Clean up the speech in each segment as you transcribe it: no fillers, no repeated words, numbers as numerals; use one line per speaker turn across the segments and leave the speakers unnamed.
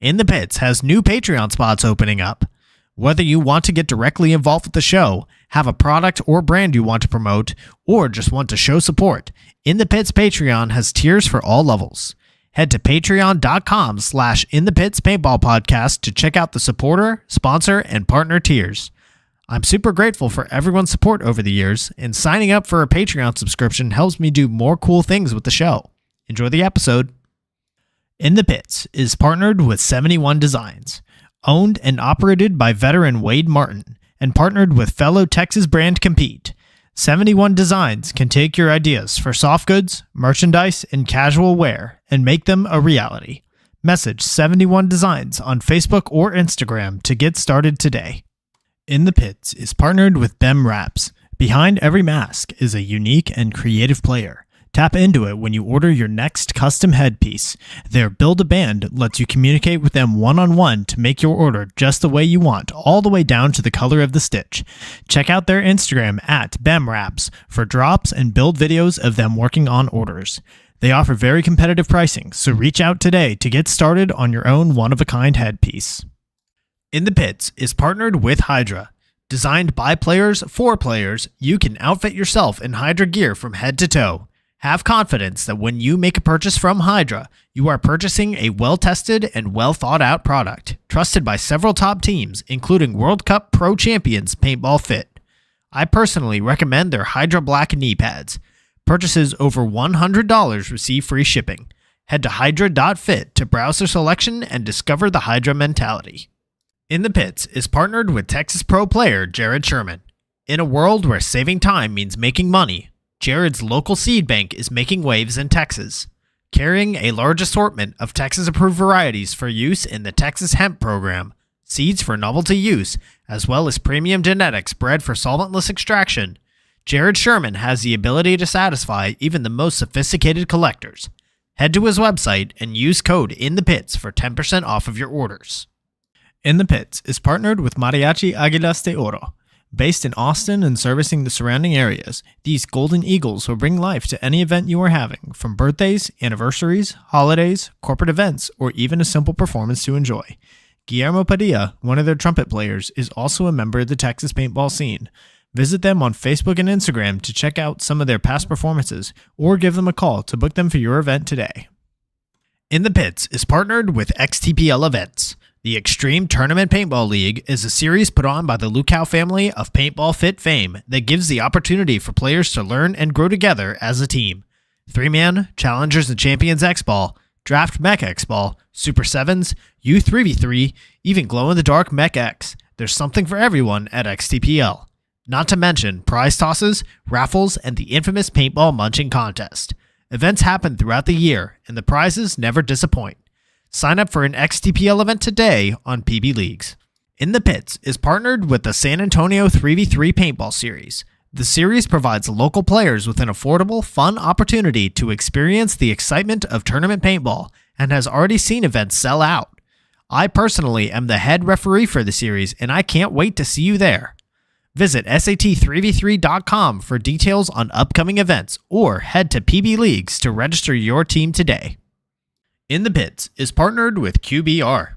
In the Pits has new Patreon spots opening up. Whether you want to get directly involved with the show, have a product or brand you want to promote, or just want to show support, In the Pits Patreon has tiers for all levels. Head to patreon.com/inthepitspaintballpodcast to check out the supporter, sponsor, and partner tiers. I'm super grateful for everyone's support over the years, and signing up for a Patreon subscription helps me do more cool things with the show. Enjoy the episode. In the Pits is partnered with 71 Designs, owned and operated by veteran Wade Martin, and partnered with fellow Texas brand Compete. 71 Designs can take your ideas for soft goods, merchandise, and casual wear and make them a reality. Message 71 Designs on Facebook or Instagram to get started today. In the Pits is partnered with BEM Wraps. Behind every mask is a unique and creative player. Tap into it when you order your next custom headpiece. Their Build-A-Band lets you communicate with them one-on-one to make your order just the way you want, all the way down to the color of the stitch. Check out their Instagram at BEMWraps for drops and build videos of them working on orders. They offer very competitive pricing, so reach out today to get started on your own one-of-a-kind headpiece. In the Pits is partnered with Hydra. Designed by players for players, you can outfit yourself in Hydra gear from head to toe. Have confidence that when you make a purchase from Hydra, you are purchasing a well-tested and well-thought-out product, trusted by several top teams, including World Cup Pro Champions Paintball Fit. I personally recommend their Hydra Black knee pads. Purchases over $100 receive free shipping. Head to hydra.fit to browse their selection and discover the Hydra mentality. In the Pits is partnered with Texas Pro player Jared Sherman. In a world where saving time means making money, Jared's local seed bank is making waves in Texas, carrying a large assortment of Texas-approved varieties for use in the Texas Hemp Program, seeds for novelty use, as well as premium genetics bred for solventless extraction. Jared Sherman has the ability to satisfy even the most sophisticated collectors. Head to his website and use code INTHEPITS for 10% off of your orders. In the Pits is partnered with Mariachi Águilas de Oro. Based in Austin and servicing the surrounding areas, these golden eagles will bring life to any event you are having, from birthdays, anniversaries, holidays, corporate events, or even a simple performance to enjoy. Guillermo Padilla, one of their trumpet players, is also a member of the Texas paintball scene. Visit them on Facebook and Instagram to check out some of their past performances, or give them a call to book them for your event today. In the Pits is partnered with XTPL Events. The Extreme Tournament Paintball League is a series put on by the Lukow family of Paintball Fit fame that gives the opportunity for players to learn and grow together as a team. 3-man, Challengers and Champions X-Ball, Draft Mech X-Ball, Super 7s, U3v3, even Glow-in-the-Dark Mech X. There's something for everyone at XTPL. Not to mention prize tosses, raffles, and the infamous Paintball Munching Contest. Events happen throughout the year, and the prizes never disappoint. Sign up for an XTPL event today on PB Leagues. In the Pits is partnered with the San Antonio 3v3 Paintball Series. The series provides local players with an affordable, fun opportunity to experience the excitement of tournament paintball and has already seen events sell out. I personally am the head referee for the series, and I can't wait to see you there. Visit sat3v3.com for details on upcoming events, or head to PB Leagues to register your team today. In the Pits is partnered with QBR.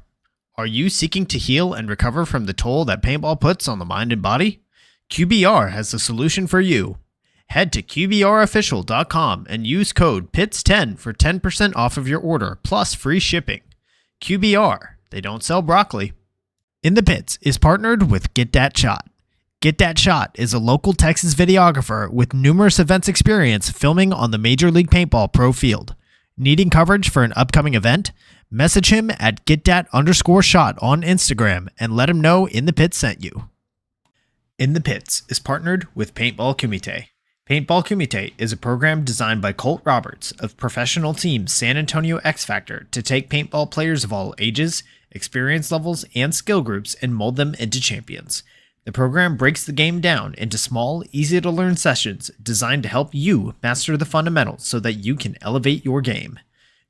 Are you seeking to heal and recover from the toll that paintball puts on the mind and body? QBR has the solution for you. Head to QBRofficial.com and use code PITS10 for 10% off of your order, plus free shipping. QBR, they don't sell broccoli. In the Pits is partnered with Get Dat Shot. Get Dat Shot is a local Texas videographer with numerous events experience filming on the Major League Paintball Pro field. Needing coverage for an upcoming event? Message him at getdat_shot on Instagram and let him know In the Pits sent you. In the Pits is partnered with Paintball Kumite. Paintball Kumite is a program designed by Colt Roberts of professional team San Antonio X Factor to take paintball players of all ages, experience levels, and skill groups and mold them into champions. The program breaks the game down into small, easy-to-learn sessions designed to help you master the fundamentals so that you can elevate your game.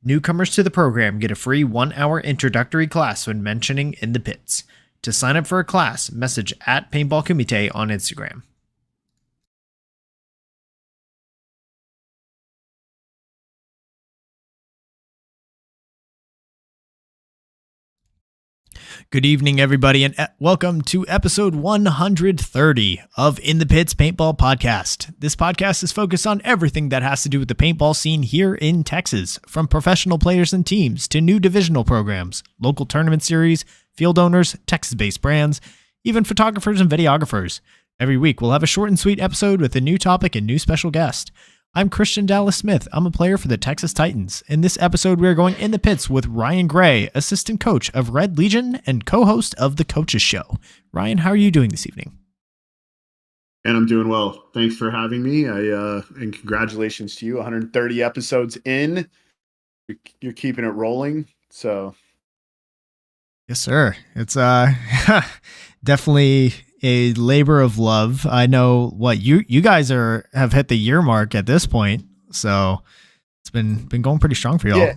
Newcomers to the program get a free 1-hour introductory class when mentioning In the Pits. To sign up for a class, message at Paintball Kumite on Instagram. Good evening, everybody, and welcome to episode 130 of In the Pits Paintball Podcast. This podcast is focused on everything that has to do with the paintball scene here in Texas, from professional players and teams to new divisional programs, local tournament series, field owners, Texas-based brands, even photographers and videographers. Every week, we'll have a short and sweet episode with a new topic and new special guest. I'm Christian Dallas Smith. I'm a player for the Texas Titans. In this episode, we are going in the pits with Ryan Gray, assistant coach of Red Legion and co-host of The Coaches Show. Ryan, how are you doing this evening?
And I'm doing well. Thanks for having me. And congratulations to you. 130 episodes in. You're keeping it rolling. So,
yes, sir. It's definitely a labor of love. I know what you guys have hit the year mark at this point, so it's been going pretty strong for y'all.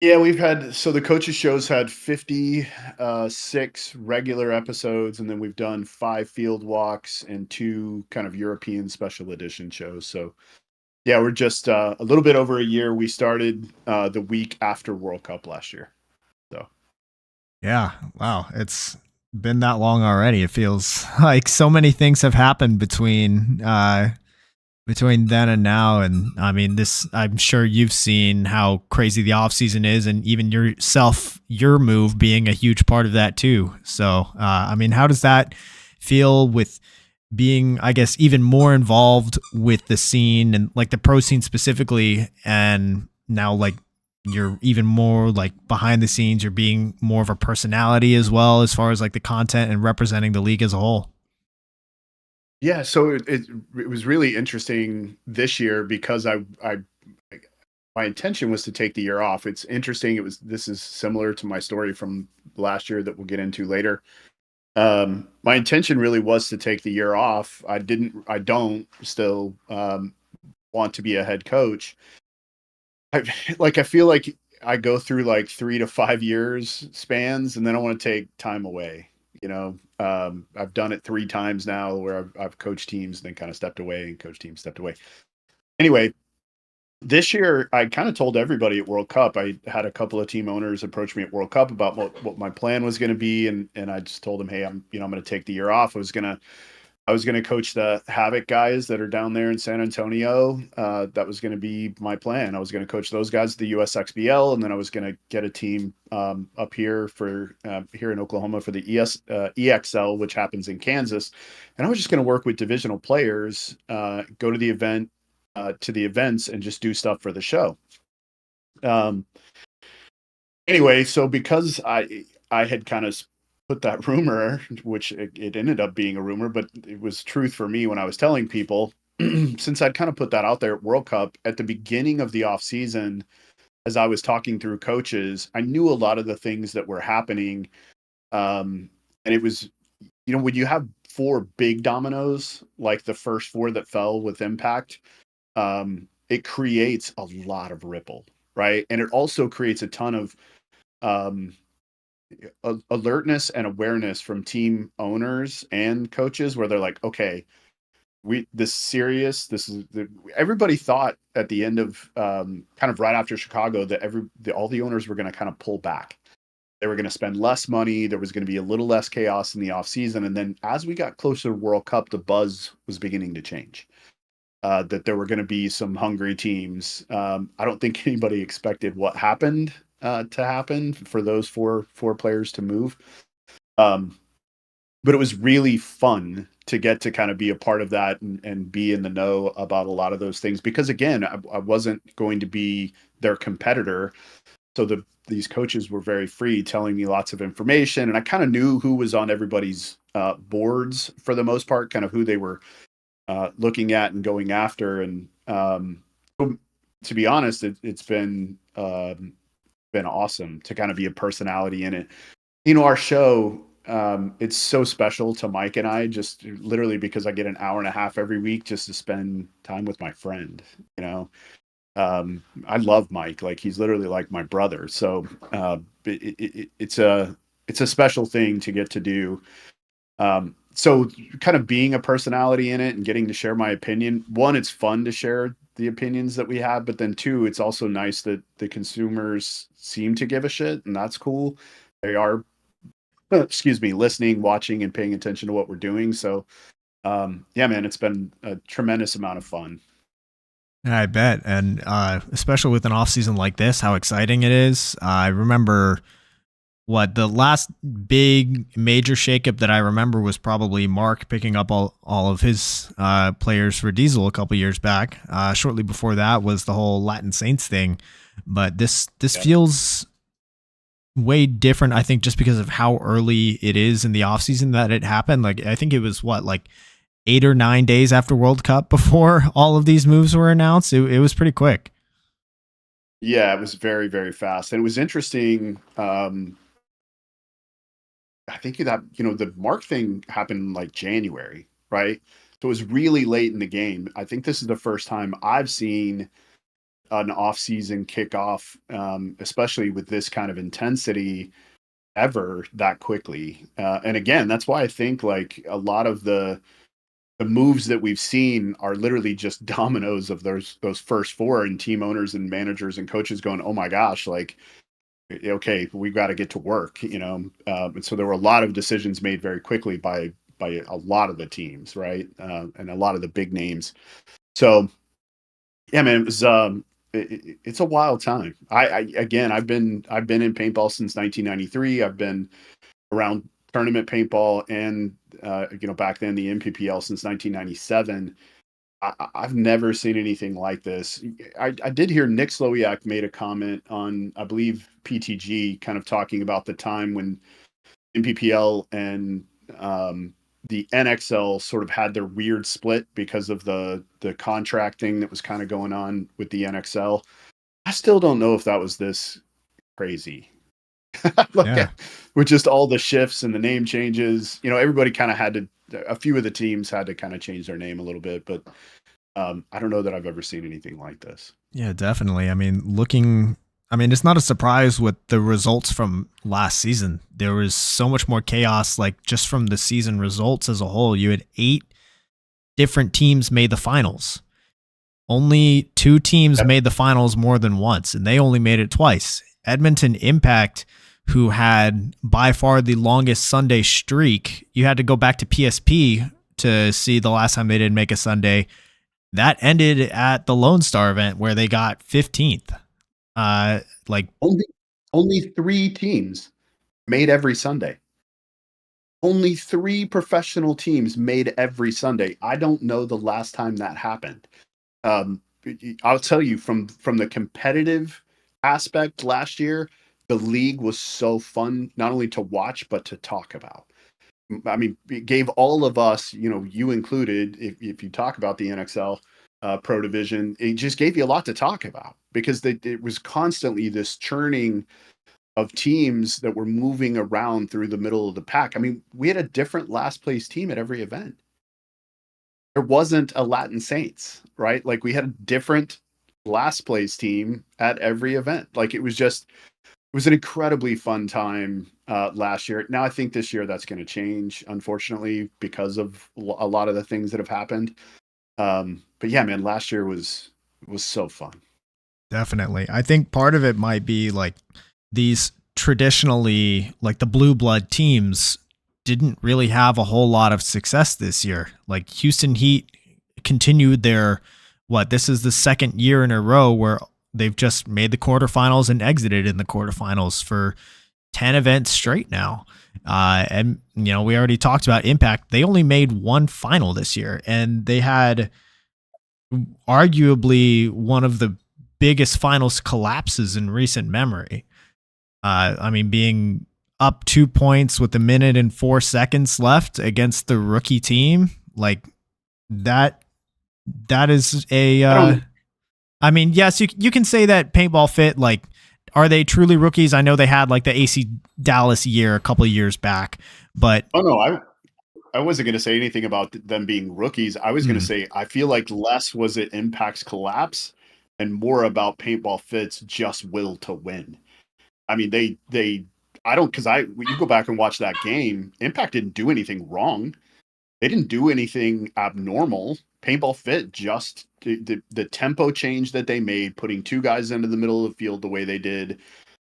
Yeah, we've had, so the Coaches Show's had 56 regular episodes, and then we've done 5 field walks and 2 kind of European special edition shows. So yeah, we're just a little bit over a year. We started the week after World Cup last year. So
yeah, wow, it's been that long already. It feels like so many things have happened between then and now. And I mean, I'm sure you've seen how crazy the off season is, and even your move being a huge part of that too. So, I mean, how does that feel with being, I guess, even more involved with the scene and like the pro scene specifically, and now like you're even more like behind the scenes, you're being more of a personality as well as far as like the content and representing the league as a whole?
yeah, so it was really interesting this year because my intention was to take the year off. It's interesting. This is similar to my story from last year that we'll get into later. My intention really was to take the year off. I don't still want to be a head coach. I feel like I go through like 3 to 5 years spans, and then I want to take time away. I've done it 3 times now where I've coached teams and then kind of stepped away and coached teams, stepped away. Anyway, this year I kind of told everybody at World Cup. I had a couple of team owners approach me at World Cup about what my plan was going to be, and I just told them, hey, I'm going to take the year off. I was going to coach the Havoc guys that are down there in San Antonio. That was going to be my plan. I was going to coach those guys at the USXBL, and then I was going to get a team up here here in Oklahoma for the EXL, which happens in Kansas. And I was just going to work with divisional players, go to the events, and just do stuff for the show. Anyway, so because I had kind of put that rumor, which it ended up being a rumor, but it was truth for me when I was telling people, since I'd kind of put that out there at World Cup at the beginning of the off season, as I was talking through coaches, I knew a lot of the things that were happening. And it was, when you have 4 big dominoes, like the first 4 that fell with impact, it creates a lot of ripple, right? And it also creates a ton of, alertness and awareness from team owners and coaches where they're like, okay, everybody thought at the end of kind of right after Chicago that all the owners were going to kind of pull back. They were going to spend less money. There was going to be a little less chaos in the off season. And then as we got closer to World Cup, the buzz was beginning to change. That there were going to be some hungry teams. I don't think anybody expected what happened to happen for those four players to move. But it was really fun to get to kind of be a part of that and be in the know about a lot of those things. Because again, I wasn't going to be their competitor. So these coaches were very free, telling me lots of information. And I kind of knew who was on everybody's boards for the most part, kind of who they were looking at and going after. And to be honest, it's been awesome to kind of be a personality in it. Our show, it's so special to Mike and I, just literally because I get an hour and a half every week just to spend time with my friend. I love Mike. Like, he's literally like my brother. So it's a special thing to get to do. So kind of being a personality in it and getting to share my opinion, one, it's fun to share the opinions that we have, but then 2, it's also nice that the consumers seem to give a shit, and that's cool. They are excuse me, listening, watching, and paying attention to what we're doing. So, yeah, man, it's been a tremendous amount of fun.
I bet. And especially with an off season like this, how exciting it is. I remember what the last big major shakeup that I remember was probably Mark picking up all of his players for Diesel a couple years back. Shortly before that was the whole Latin Saints thing. But this
Yeah.
feels way different, I think, just because of how early it is in the offseason that it happened. Like, I think it was like 8 or 9 days after World Cup before all of these moves were announced. It was pretty quick.
Yeah, it was very, very fast. And it was interesting. I think that, the Mark thing happened like January, right? So it was really late in the game. I think this is the first time I've seen an off-season kickoff, especially with this kind of intensity, ever that quickly. And again, that's why I think like a lot of the moves that we've seen are literally just dominoes of those first four, and team owners and managers and coaches going, oh my gosh, like, okay, we've got to get to work, and so there were a lot of decisions made very quickly by a lot of the teams, right, and a lot of the big names. So yeah, man, it's a wild time. Again, I've been in paintball since 1993. I've been around tournament paintball and back then the MPPL since 1997. I've never seen anything like this. I did hear Nick Slowiak made a comment on, I believe, PTG, kind of talking about the time when MPPL and the NXL sort of had their weird split because of the contract thing that was kind of going on with the NXL. I still don't know if that was this crazy. Like,
Yeah.
with just all the shifts and the name changes, everybody kind of had to. A few of the teams had to kind of change their name a little bit, but I don't know that I've ever seen anything like this.
Yeah, definitely. I mean, it's not a surprise with the results from last season. There was so much more chaos, like just from the season results as a whole. You had 8 different teams made the finals. Only 2 teams
Yep.
made the finals more than once, and they only made it twice. Edmonton Impact, who had by far the longest Sunday streak, you had to go back to PSP to see the last time they didn't make a Sunday. That ended at the Lone Star event where they got 15th. Like,
Only 3 teams made every Sunday. Only 3 professional teams made every Sunday. I don't know the last time that happened. Um, I'll tell you, from the competitive aspect last year, the league was so fun, not only to watch but to talk about. I mean, it gave all of us, you included, if you talk about the NXL Pro Division, it just gave you a lot to talk about because it was constantly this churning of teams that were moving around through the middle of the pack. I mean, we had a different last place team at every event. There wasn't a Latin Saints, right? Like, we had a different last place team at every event. Like, it was an incredibly fun time last year. Now I think this year that's going to change, unfortunately, because of a lot of the things that have happened. But yeah, man, last year was so fun.
definitely. I think part of it might be like these traditionally, like the blue blood teams didn't really have a whole lot of success this year. Like Houston Heat continued their, this is the second year in a row where they've just made the quarterfinals and exited in the quarterfinals for 10 events straight now. And, we already talked about Impact. They only made one final this year, and they had arguably one of the biggest finals collapses in recent memory. Being up 2 points with 1:04 left against the rookie team, like that is a, yes, you can say that Paintball Fit, like, are they truly rookies? I know they had like the AC Dallas year a couple of years back, but
Oh no, I wasn't going to say anything about them being rookies. I was going to say I feel like less was it Impact's collapse and more about Paintball Fit's just will to win. I mean, they I don't, because when you go back and watch that game, Impact didn't do anything wrong. They didn't do anything abnormal. Paintball Fit just the tempo change that they made, putting 2 guys into the middle of the field the way they did,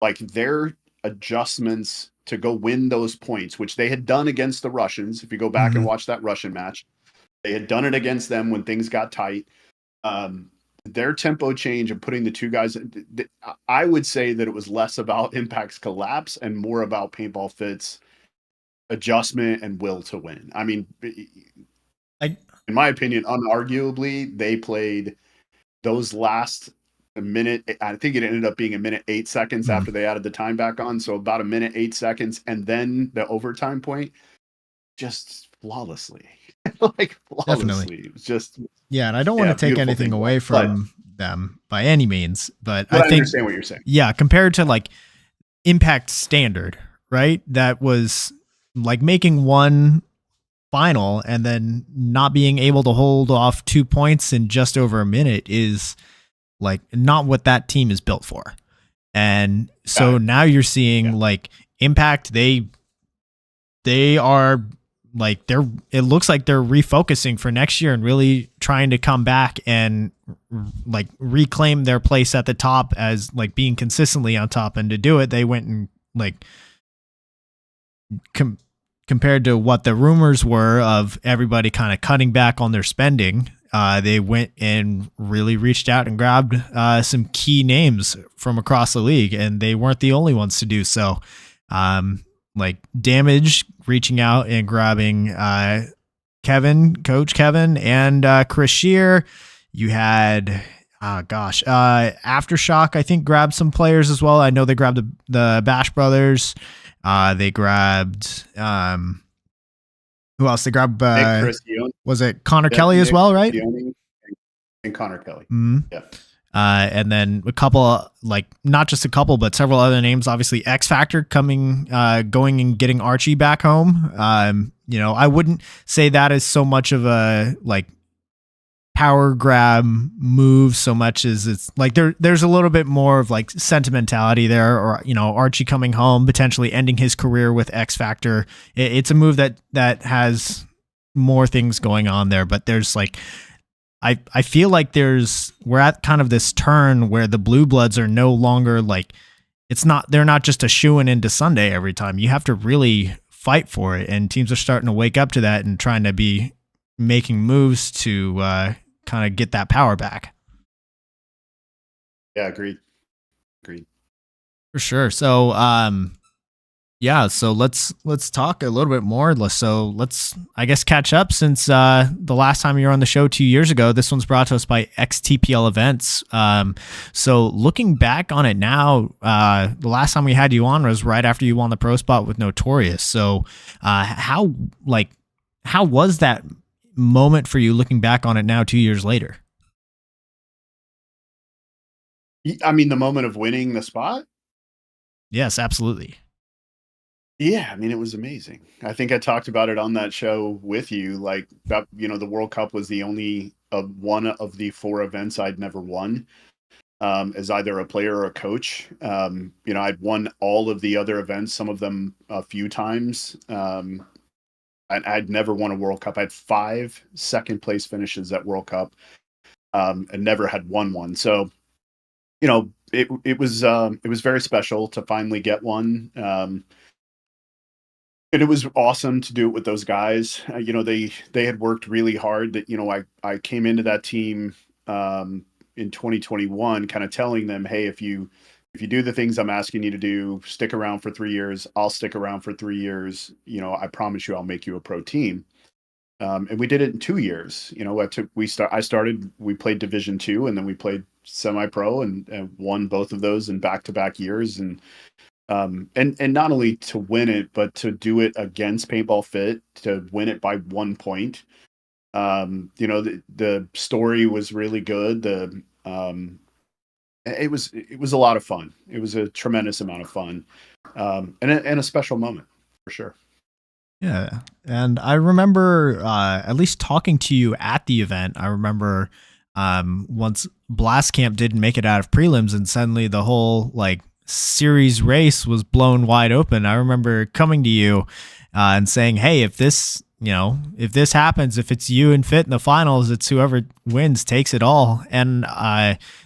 like their adjustments to go win those points, which they had done against the Russians. If you go back and watch that Russian match, they had done it against them when things got tight. Their tempo change and putting the two guys, I would say that it was less about Impact's collapse and more about Paintball Fit's adjustment and will to win. I mean, in my opinion, unarguably, they played those last a minute. I think it ended up being 1:08 after they added the time back on. So about 1:08, and then the overtime point, just flawlessly. Like flawlessly.
Definitely.
It was just,
yeah. And I don't want to take anything away from them by any means, but I think,
understand what you're saying.
Yeah. Compared to like Impact standard, right? That was like making one final and then not being able to hold off 2 points in just over a minute is like not what that team is built for. And so now you're seeing like Impact, they are like, it looks like they're refocusing for next year and really trying to come back and like reclaim their place at the top as like being consistently on top. And to do it, they went and like compared to what the rumors were of everybody kind of cutting back on their spending, they went and really reached out and grabbed some key names from across the league, and they weren't the only ones to do so. Like Damage reaching out and grabbing Coach Kevin and Chris Shear. You had Aftershock, I think, grabbed some players as well. I know they grabbed the Bash Brothers. They grabbed who else? They grabbed was it Connor Kelly as well, right?
And Connor Kelly. Yeah.
And then a couple, like not just a couple, but several other names. Obviously, X Factor going and getting Archie back home. I wouldn't say that is so much of a like power grab move so much as it's like there's a little bit more of like sentimentality there, or Archie coming home, potentially ending his career with X Factor. It's a move that has more things going on there, but there's like I feel like we're at kind of this turn where the Blue Bloods are no longer like they're not just a shoo-in into Sunday every time. You have to really fight for it, and teams are starting to wake up to that and trying to be making moves to kind of get that power back.
Yeah, agreed.
For sure. So, so let's talk a little bit more. So let's, I guess, catch up since the last time you were on the show 2 years ago. This one's brought to us by XTPL Events. So looking back on it now, the last time we had you on was right after you won the pro spot with Notorious. So how was that moment for you looking back on it now 2 years later?
I mean, the moment of winning the spot?
Yes, absolutely.
Yeah, I mean, it was amazing. I think I talked about it on that show with you. Like, the World Cup was the only one of the 4 events I'd never won as either a player or a coach. I'd won all of the other events, some of them a few times. I'd never won a World Cup. I had 5 second place finishes at World Cup and never had won one. So, it was very special to finally get one. And it was awesome to do it with those guys. They had worked really hard. That I came into that team in 2021, kind of telling them, hey, if you do the things I'm asking you to do, stick around for 3 years. I'll stick around for 3 years. I promise you, I'll make you a pro team. And we did it in 2 years. We played Division 2, and then we played semi-pro and won both of those in back-to-back years. And not only to win it, but to do it against Paintball Fit, to win it by 1 point. The story was really good. It was a lot of fun. It was a tremendous amount of fun, and a special moment for sure.
Yeah. And I remember at least talking to you at the event. I remember once Blast Camp didn't make it out of prelims, and suddenly the whole like series race was blown wide open. I remember coming to you and saying, hey, if this if this happens, if it's you and Fit in the finals, it's whoever wins takes it all. And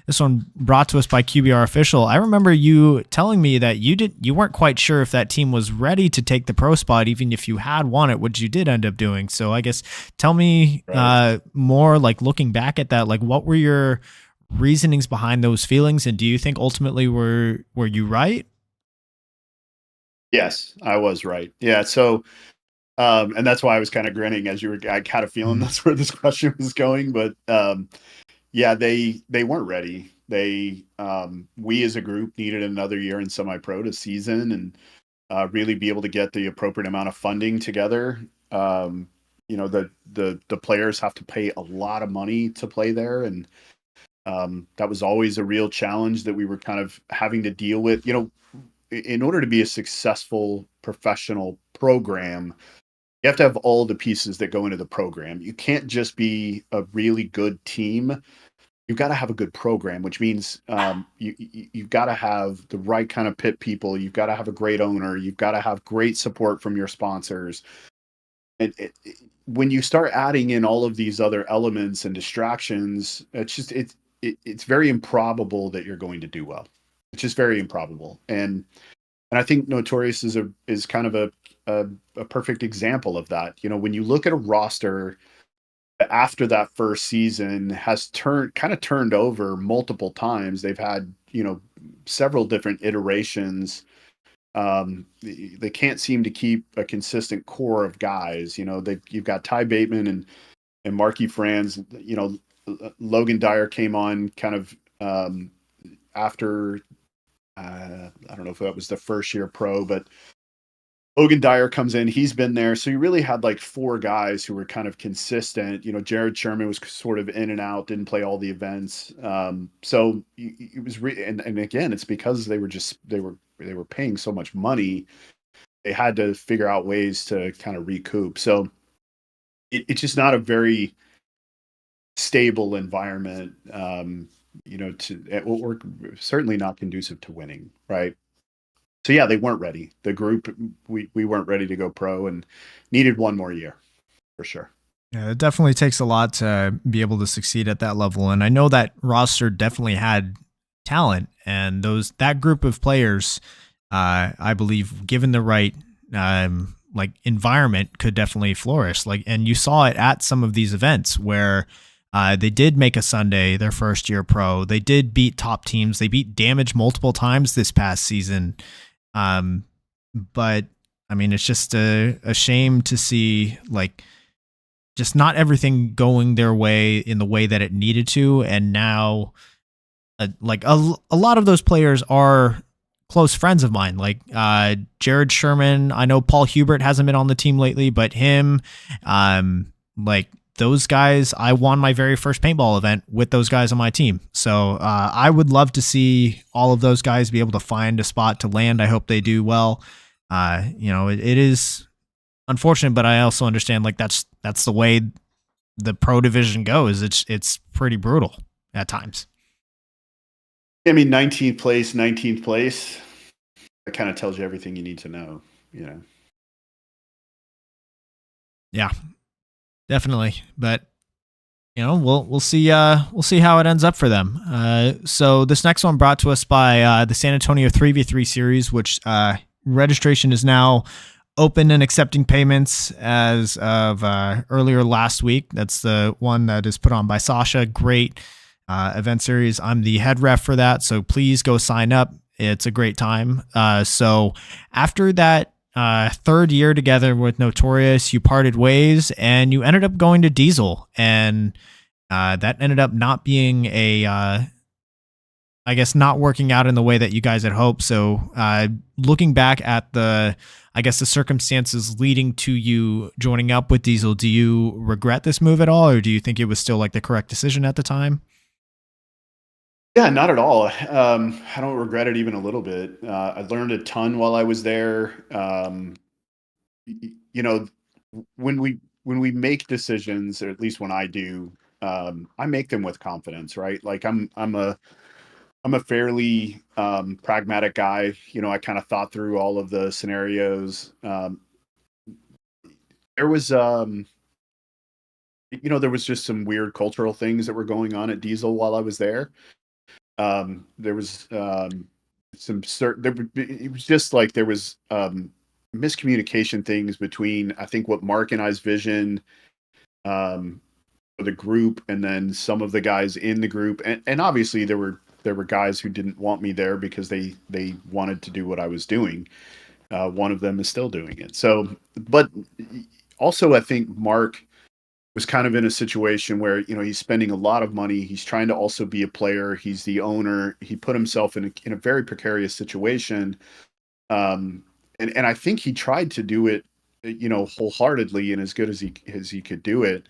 this one brought to us by QBR Official. I remember you telling me that you weren't quite sure if that team was ready to take the pro spot, even if you had won it, which you did end up doing. So I guess tell me
Right.
more, like looking back at that, like what were your reasonings behind those feelings, and do you think ultimately were you right?
Yes, I was right. Yeah. So, and that's why I was kind of grinning as you were. I kind of feeling
Mhm.
that's where this question was going, but yeah, they weren't ready. We as a group needed another year in semi-pro to season and really be able to get the appropriate amount of funding together. The players have to pay a lot of money to play there, and that was always a real challenge that we were kind of having to deal with. In order to be a successful professional program, you have to have all the pieces that go into the program. You can't just be a really good team. You've got to have a good program, which means you've got to have the right kind of pit people. You've got to have a great owner. You've got to have great support from your sponsors. When you start adding in all of these other elements and distractions, it's very improbable that you're going to do well. It's just very improbable. And I think Notorious is kind of a a perfect example of that. When you look at a roster after that first season has turned over multiple times. They've had, several different iterations. They can't seem to keep a consistent core of guys. You've got Ty Bateman and Marky Franz. Logan Dyer came on kind of after. I don't know if that was the first year pro, but Logan Dyer comes in. He's been there. So you really had like four guys who were kind of consistent. Jared Sherman was sort of in and out, didn't play all the events. So it was and again, it's because they were paying so much money. They had to figure out ways to kind of recoup. So it's just not a very stable environment, or certainly not conducive to winning. Right. So yeah, they weren't ready. The group, we weren't ready to go pro and needed one more year for sure.
Yeah, it definitely takes a lot to be able to succeed at that level. And I know that roster definitely had talent, and that group of players, I believe, given the right like environment, could definitely flourish. Like, and you saw it at some of these events where they did make a Sunday their first year pro. They did beat top teams. They beat Damage multiple times this past season. Um, but I mean, it's just a shame to see like just not everything going their way in the way that it needed to. And now, a lot of those players are close friends of mine, like Jared Sherman. I know Paul Hubert hasn't been on the team lately, but him, like those guys, I won my very first paintball event with those guys on my team. So I would love to see all of those guys be able to find a spot to land. I hope they do well. It is unfortunate, but I also understand like that's the way the pro division goes. It's pretty brutal at times.
I mean, 19th place. That kind of tells you everything you need to know. You know.
Yeah, definitely. But we'll see we'll see how it ends up for them. So this next one brought to us by the San Antonio 3v3 series, which registration is now open and accepting payments as of earlier last week. That's the one that is put on by Sasha. Great event series. I'm the head ref for that, so please go sign up. It's a great time. So after that third year together with Notorious, you parted ways and you ended up going to Diesel, and that ended up not being I guess not working out in the way that you guys had hoped. So, looking back at the circumstances leading to you joining up with Diesel, do you regret this move at all, or do you think it was still like the correct decision at the time?
Yeah, not at all. I don't regret it even a little bit. I learned a ton while I was there. You know, when we make decisions, or at least when I do, I make them with confidence, right? Like I'm a fairly pragmatic guy. I kind of thought through all of the scenarios. There was, there was just some weird cultural things that were going on at Diesel while I was there. There was some certain. It was just like there was miscommunication things between I think what Mark and I's vision um, for the group, and then some of the guys in the group, and obviously there were guys who didn't want me there because they wanted to do what I was doing. One of them is still doing it. So, but also I think Mark was kind of in a situation where he's spending a lot of money. He's trying to also be a player. He's the owner. He put himself in a very precarious situation, and I think he tried to do it, wholeheartedly and as good as he could do it.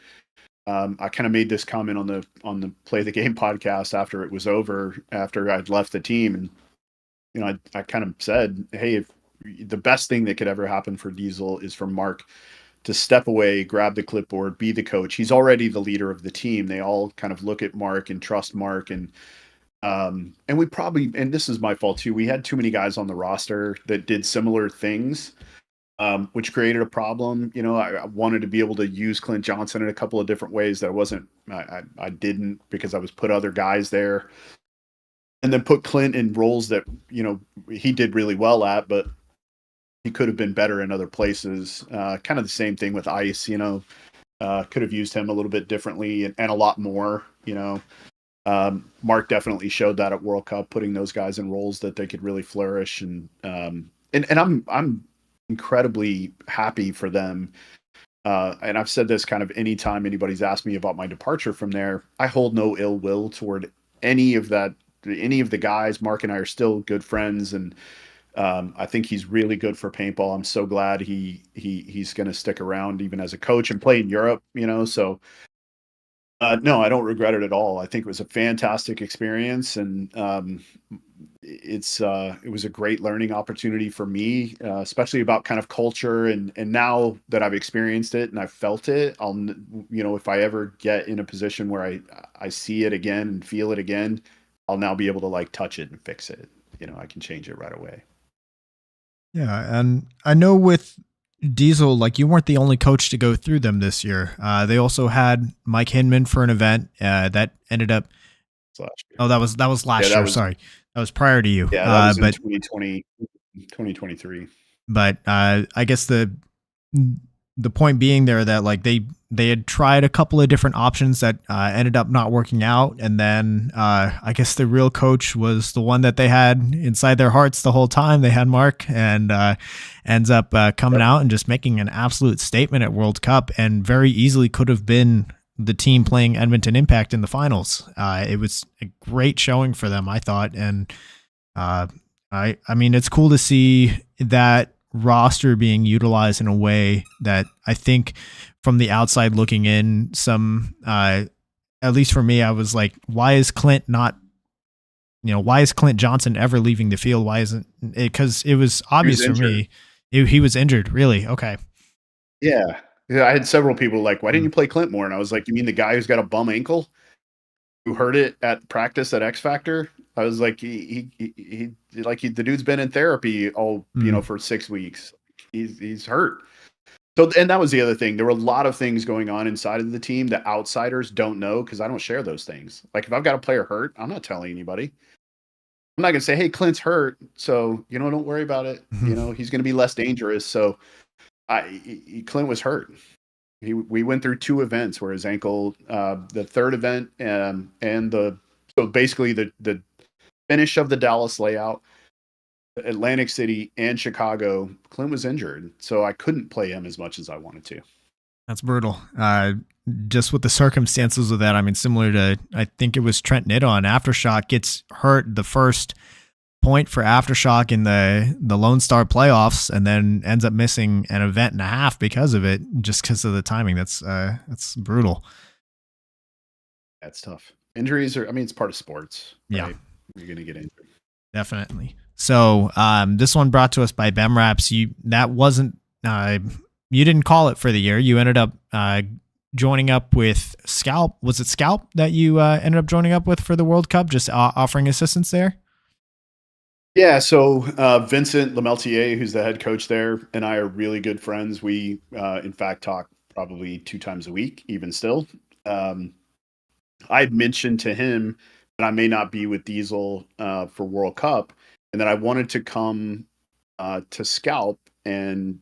I kind of made this comment on the Play the Game podcast after it was over, after I'd left the team, and I kind of said, hey, if the best thing that could ever happen for Diesel is for Mark to step away, grab the clipboard, be the coach. He's already the leader of the team. They all kind of look at Mark and trust Mark. And we probably, and this is my fault too, we had too many guys on the roster that did similar things, which created a problem. I wanted to be able to use Clint Johnson in a couple of different ways that I didn't, because I was put other guys there, and then put Clint in roles that, he did really well at, but he could have been better in other places. Kind of the same thing with Ice, could have used him a little bit differently and a lot more. Mark definitely showed that at World Cup, putting those guys in roles that they could really flourish. And I'm incredibly happy for them. And I've said this kind of anytime anybody's asked me about my departure from there. I hold no ill will toward any of the guys. Mark and I are still good friends, and I think he's really good for paintball. I'm so glad he's going to stick around even as a coach and play in Europe. So no, I don't regret it at all. I think it was a fantastic experience, and it was a great learning opportunity for me, especially about kind of culture. And now that I've experienced it and I've felt it, if I ever get in a position where I see it again and feel it again, I'll now be able to like touch it and fix it. I can change it right away.
Yeah, and I know with Diesel, like you weren't the only coach to go through them this year. They also had Mike Hinman for an event that ended up.
Last year.
Oh, that was last year. Sorry, that was prior to you.
Yeah, that was in 2020, 2023.
But I guess the point being there that like they had tried a couple of different options that ended up not working out, and then I guess the real coach was the one that they had inside their hearts the whole time. They had Mark, and ends up coming out and just making an absolute statement at World Cup, and very easily could have been the team playing Edmonton Impact in the finals. It was a great showing for them, I thought, and I mean it's cool to see that roster being utilized in a way that I think from the outside looking in, at least for me, I was like, why is Clint Johnson ever leaving the field? Why isn't it? Because it was obvious for me. He was injured. Really? Okay.
Yeah. I had several people like, why didn't you play Clint more? And I was like, you mean the guy who's got a bum ankle who hurt it at practice at X Factor? I was like, the dude's been in therapy all, for 6 weeks. He's hurt. So, and that was the other thing. There were a lot of things going on inside of the team that outsiders don't know, because I don't share those things. Like if I've got a player hurt, I'm not telling anybody. I'm not going to say, hey, Clint's hurt, so, don't worry about it. He's going to be less dangerous. So Clint was hurt. We went through 2 events where his ankle, the third event so basically the finish of the Dallas layout, Atlantic City and Chicago, Clint was injured, so I couldn't play him as much as I wanted to.
That's brutal. Just with the circumstances of that, I mean, similar to, I think it was Trent Nitta on Aftershock gets hurt the first point for Aftershock in the Lone Star playoffs, and then ends up missing an event and a half because of it, just because of the timing. That's brutal.
That's tough. Injuries it's part of sports. Right?
Yeah.
You're going to get injured.
Definitely. So this one brought to us by BEMRAPS. You didn't call it for the year. You ended up joining up with Scalp. Was it Scalp that you ended up joining up with for the World Cup, just offering assistance there?
Yeah, so Vincent Lemeltier, who's the head coach there, and I are really good friends. We, in fact, talk probably 2 times a week, even still. Um, I'd mentioned to him that I may not be with Diesel for World Cup, and that I wanted to come to Scalp and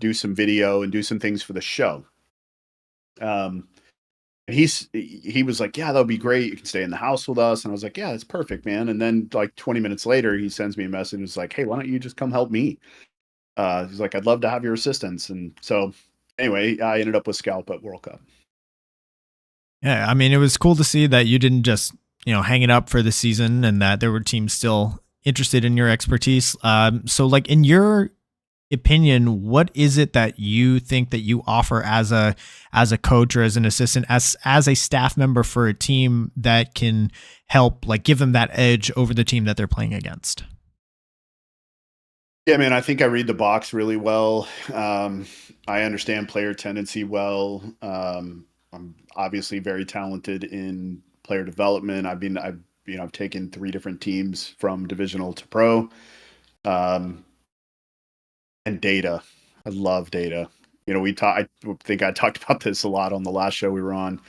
do some video and do some things for the show. Um, and he was like, "Yeah, that'll be great. You can stay in the house with us." And I was like, "Yeah, that's perfect, man." And then like 20 minutes later, he sends me a message. And was like, "Hey, why don't you just come help me?" He's like, "I'd love to have your assistance." And so anyway, I ended up with Scalp at World Cup.
Yeah, I mean, it was cool to see that you didn't just, hang it up for the season and that there were teams still interested in your expertise. So, like, in your opinion, what is it that you think that you offer as a coach or as an assistant, as a staff member for a team that can help, like, give them that edge over the team that they're playing against?
Yeah, man, I think I read the box really well. I understand player tendency well. I'm obviously very talented in player development. I've taken 3 different teams from divisional to pro. Um, and data. I love data. I think I talked about this a lot on the last show we were on.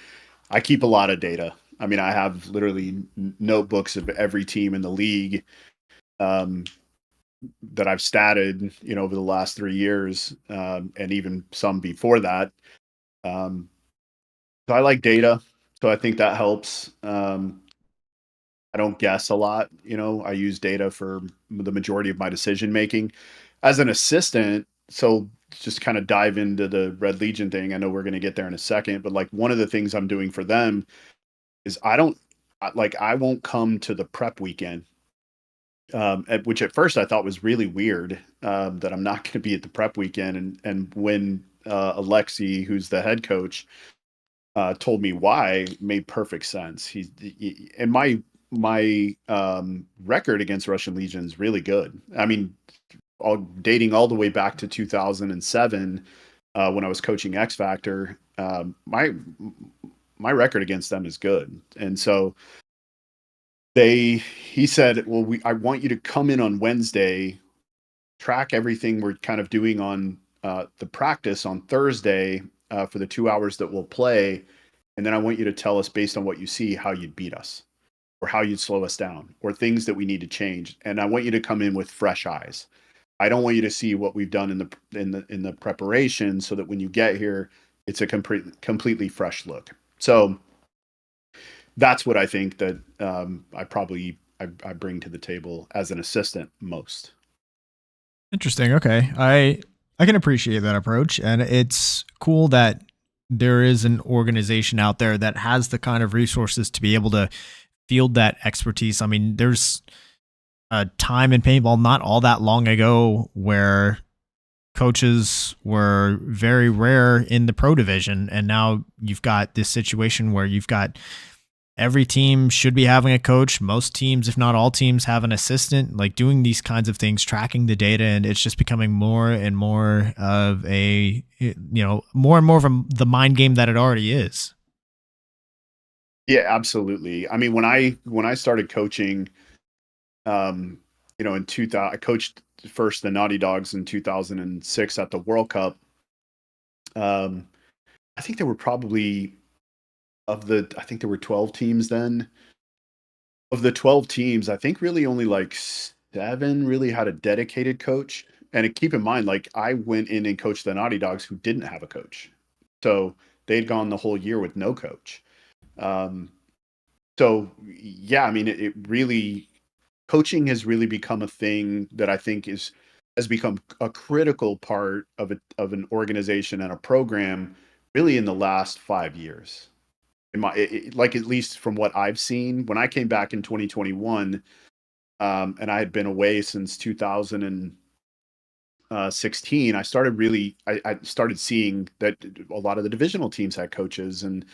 I keep a lot of data. I mean, I have literally notebooks of every team in the league um, that I've statted, over the last 3 years, and even some before that. Um, so I like data. So I think that helps. I don't guess a lot. I use data for the majority of my decision making. As an assistant, so just kind of dive into the Red Legion thing. I know we're going to get there in a second, but like one of the things I'm doing for them is I won't come to the prep weekend, which at first I thought was really weird, that I'm not going to be at the prep weekend. And when Alexi, who's the head coach, told me why, made perfect sense. And my record against Russian Legion is really good. I mean, dating all the way back to 2007, when I was coaching X Factor. My record against them is good, and so he said, "Well, I want you to come in on Wednesday, track everything we're kind of doing on the practice on Thursday for the 2 hours that we'll play, and then I want you to tell us based on what you see how you'd beat us." Or how you'd slow us down, or things that we need to change. And I want you to come in with fresh eyes. I don't want you to see what we've done in the preparation, so that when you get here, it's a completely fresh look. So that's what I think that I bring to the table as an assistant most.
Interesting. Okay. I can appreciate that approach, and it's cool that there is an organization out there that has the kind of resources to be able to field that expertise. I mean, there's a time in paintball not all that long ago where coaches were very rare in the pro division, and now you've got this situation where you've got every team should be having a coach. Most teams, if not all teams, have an assistant, like doing these kinds of things, tracking the data. And it's just becoming more and more of more and more of the mind game that it already is.
Yeah, absolutely. I mean, when I started coaching, um, in 2000, I coached first the Naughty Dogs in 2006 at the World Cup. Um, I think there were probably I think there were 12 teams then. Of the 12 teams, I think really only like 7 really had a dedicated coach. And keep in mind, like I went in and coached the Naughty Dogs who didn't have a coach. So they'd gone the whole year with no coach. Um, so yeah, I mean, it really, coaching has really become a thing that I think has become a critical part of an organization and a program really in the last 5 years. Like at least from what I've seen, when I came back in 2021, and I had been away since 2016, I started seeing that a lot of the divisional teams had coaches, and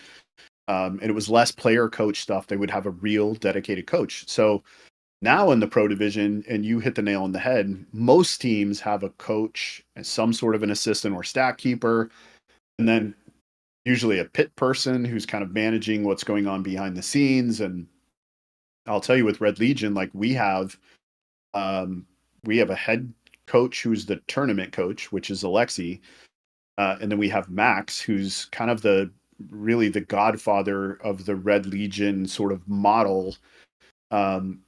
it was less player coach stuff. They would have a real dedicated coach. So now in the pro division, and you hit the nail on the head, most teams have a coach and some sort of an assistant or stat keeper, and then usually a pit person who's kind of managing what's going on behind the scenes. And I'll tell you with Red Legion, like we have Um, we have a head coach who's the tournament coach, which is Alexi. And then we have Max, who's kind of really the godfather of the Red Legion sort of model. Um,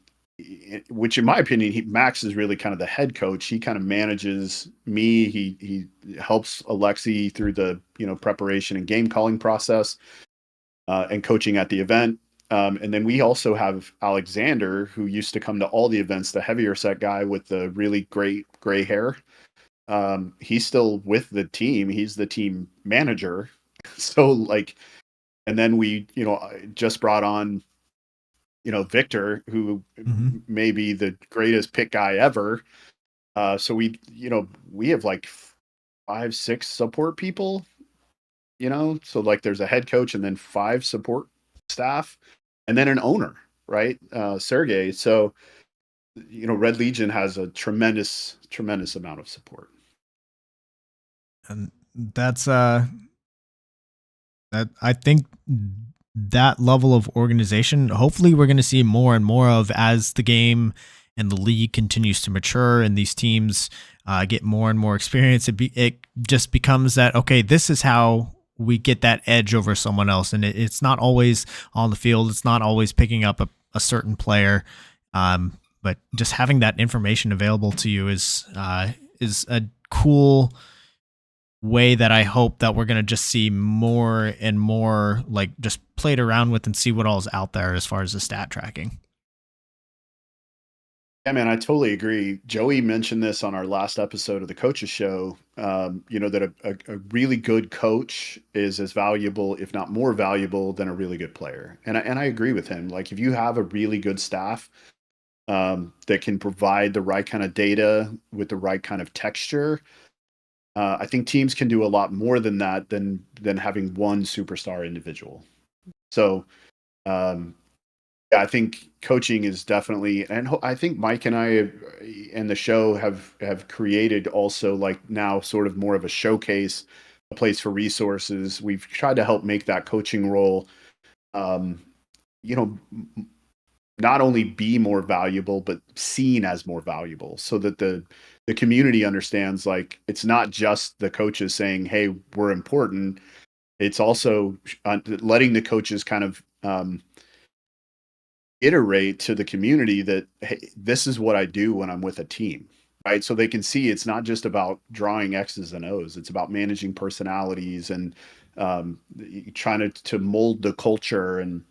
which in my opinion, Max is really kind of the head coach. He kind of manages me. He helps Alexi through the preparation and game calling process, and coaching at the event. And then we also have Alexander, who used to come to all the events, the heavier set guy with the really great gray hair. He's still with the team. He's the team manager. So like, and then we, just brought on, Victor, who may be the greatest pick guy ever. So we have like 5, 6 support people, so like there's a head coach and then 5 support staff and then an owner, right? Sergey. So, Red Legion has a tremendous, tremendous amount of support.
And that's that I think that level of organization, hopefully we're going to see more and more of as the game and the league continues to mature and these teams get more and more experience. It just becomes that, okay, this is how we get that edge over someone else. And it's not always on the field. It's not always picking up a certain player. But just having that information available to you is a cool way that I hope that we're going to just see more and more, like, just played around with and see what all's out there as far as the stat tracking.
Yeah, man, I totally agree. Joey mentioned this on our last episode of the Coaches Show. That a really good coach is as valuable, if not more valuable, than a really good player. And I agree with him. Like, if you have a really good staff that can provide the right kind of data with the right kind of texture, I think teams can do a lot more than that than having one superstar individual. So, yeah, I think coaching is definitely, and I think Mike and I and the show have created also, like, now sort of more of a showcase, a place for resources. We've tried to help make that coaching role, um, you know, not only be more valuable, but seen as more valuable, so that the community understands, like, it's not just the coaches saying, "Hey, we're important." It's also letting the coaches kind of iterate to the community that, hey, this is what I do when I'm with a team, right? So they can see it's not just about drawing X's and O's. It's about managing personalities and trying to mold the culture and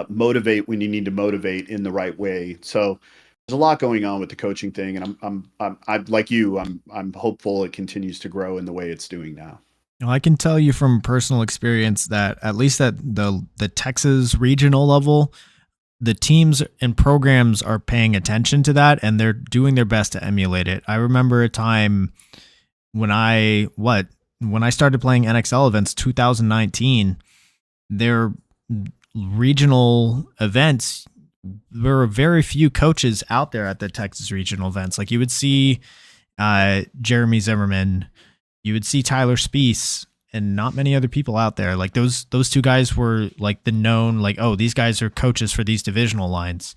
motivate when you need to motivate in the right way. So there's a lot going on with the coaching thing, and I'm like you. I'm hopeful it continues to grow in the way it's doing now.
Well, I can tell you from personal experience that at least at the Texas regional level, the teams and programs are paying attention to that and they're doing their best to emulate it. I remember a time when I started playing NXL events 2019, their regional events, there were very few coaches out there at the Texas regional events. Like, you would see Jeremy Zimmerman, you would see Tyler Speece, and not many other people out there. Like, those two guys were like the known, like, oh, these guys are coaches for these divisional lines.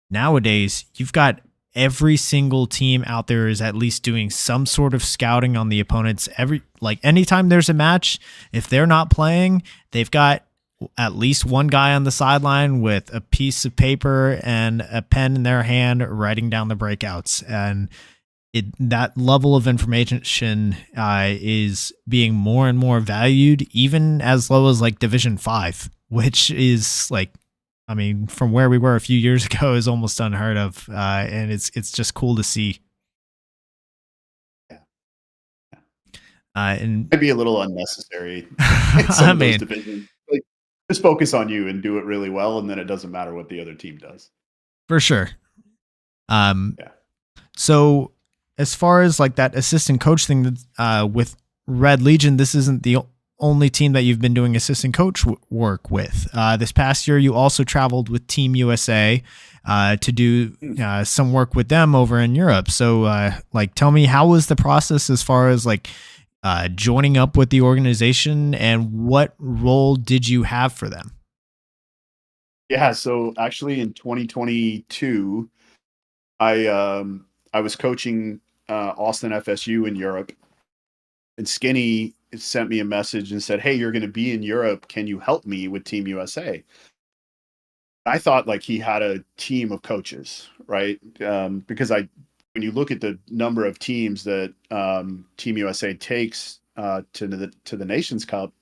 Nowadays, you've got every single team out there is at least doing some sort of scouting on the opponents. Anytime there's a match, if they're not playing, they've got at least one guy on the sideline with a piece of paper and a pen in their hand writing down the breakouts. And that level of information is being more and more valued, even as low as like Division 5, which is, like, I mean, from where we were a few years ago, is almost unheard of. And it's just cool to see.
Yeah.
And
Might be a little unnecessary in some of those divisions. Like, just focus on you and do it really well, and then it doesn't matter what the other team does.
For sure.
Yeah.
So as far as like that assistant coach thing with Red Legion, this isn't the only team that you've been doing assistant coach work with. This past year, you also traveled with Team USA to do some work with them over in Europe. So, tell me, how was the process as far as like joining up with the organization, and what role did you have for them?
Yeah, so actually in 2022, I was coaching Austin FSU in Europe, and Skinny sent me a message and said, "Hey, you're going to be in Europe. Can you help me with Team USA?" I thought like he had a team of coaches, right? Because when you look at the number of teams that Team USA takes to the Nations Cup,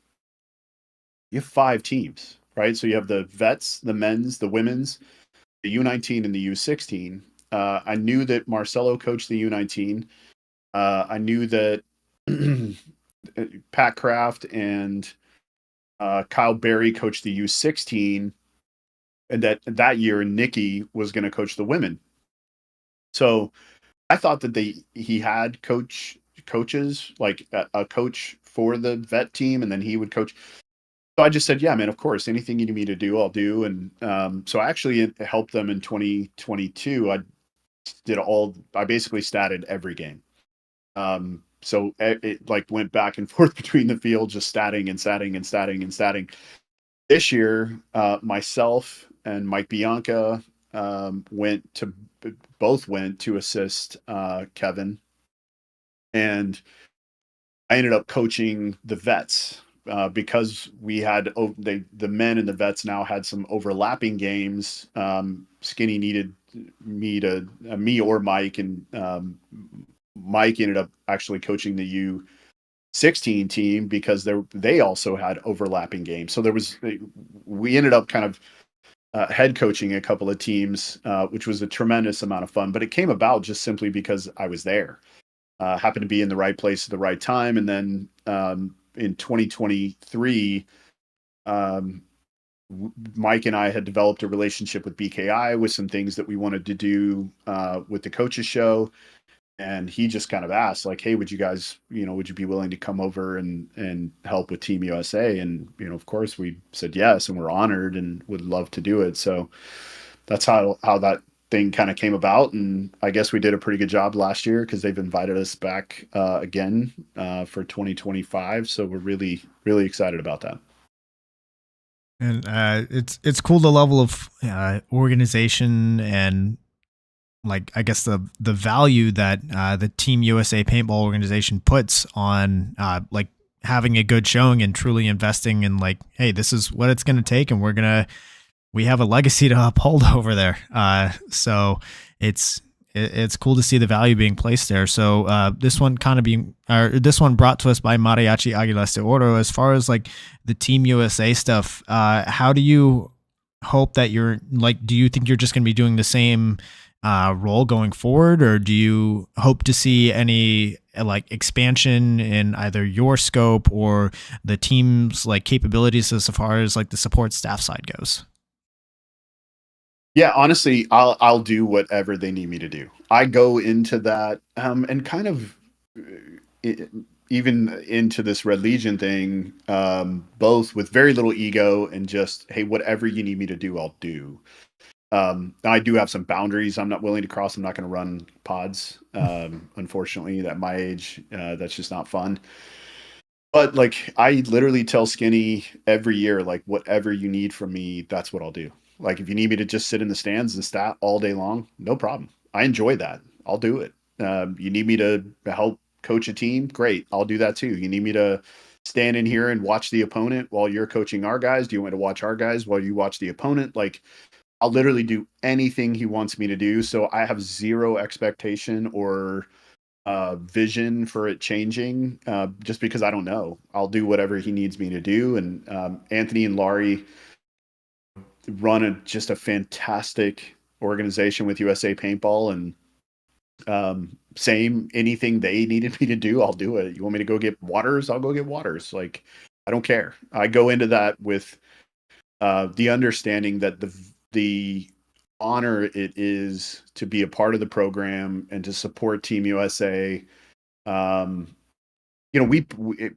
you have 5 teams, right? So you have the vets, the men's, the women's, the U19, and the U16. I knew that Marcelo coached the U19. I knew that Pat Kraft and Kyle Berry coached the U16, and that year Nikki was going to coach the women. So I thought that he had coaches like a coach for the vet team, and then he would coach. So I just said, yeah, man, of course, anything you need me to do, I'll do. And so I actually helped them in 2022. I basically statted every game. So it like went back and forth between the field, just statting and statting and statting and statting. This year, myself and Mike Bianca both went to assist Kevin, and I ended up coaching the vets because we had the men and the vets now had some overlapping games. Skinny needed me or Mike, and Mike ended up actually coaching the U16 team because they also had overlapping games. So we ended up kind of head coaching a couple of teams, which was a tremendous amount of fun. But it came about just simply because I was there. Happened to be in the right place at the right time. And then in 2023, Mike and I had developed a relationship with BKI with some things that we wanted to do with the coaches show. And he just kind of asked like, "Hey, would you be willing to come over and help with Team USA?" And, of course we said yes, and we're honored and would love to do it. So that's how that thing kind of came about. And I guess we did a pretty good job last year because they've invited us back again for 2025. So we're really, really excited about that.
And it's cool, the level of organization and, like, I guess the value that the Team USA Paintball organization puts on like having a good showing and truly investing in, like, hey, this is what it's going to take, and we have a legacy to uphold over there. So it's cool to see the value being placed there. So this one brought to us by Mariachi Aguilas de Oro. As far as like the Team USA stuff, how do you hope that do you think you're just going to be doing the same role going forward, or do you hope to see any like expansion in either your scope or the team's like capabilities as far as like the support staff side goes?
Yeah, honestly, I'll do whatever they need me to do. I go into that and kind of even into this Red Legion thing, both with very little ego and just, hey, whatever you need me to do, I'll do. I do have some boundaries I'm not willing to cross. I'm not going to run pods. Unfortunately, at my age, that's just not fun. But like, I literally tell Skinny every year, like, whatever you need from me, that's what I'll do. Like, if you need me to just sit in the stands and stat all day long, no problem. I enjoy that. I'll do it. You need me to help coach a team? Great. I'll do that too. You need me to stand in here and watch the opponent while you're coaching our guys? Do you want to watch our guys while you watch the opponent? Like, I'll literally do anything he wants me to do. So I have zero expectation or vision for it changing, just because I don't know. I'll do whatever he needs me to do. And Anthony and Laurie run just a fantastic organization with USA Paintball, and same, anything they needed me to do, I'll do it. You want me to go get waters? I'll go get waters. Like, I don't care. I go into that with the understanding that the honor it is to be a part of the program and to support Team USA. We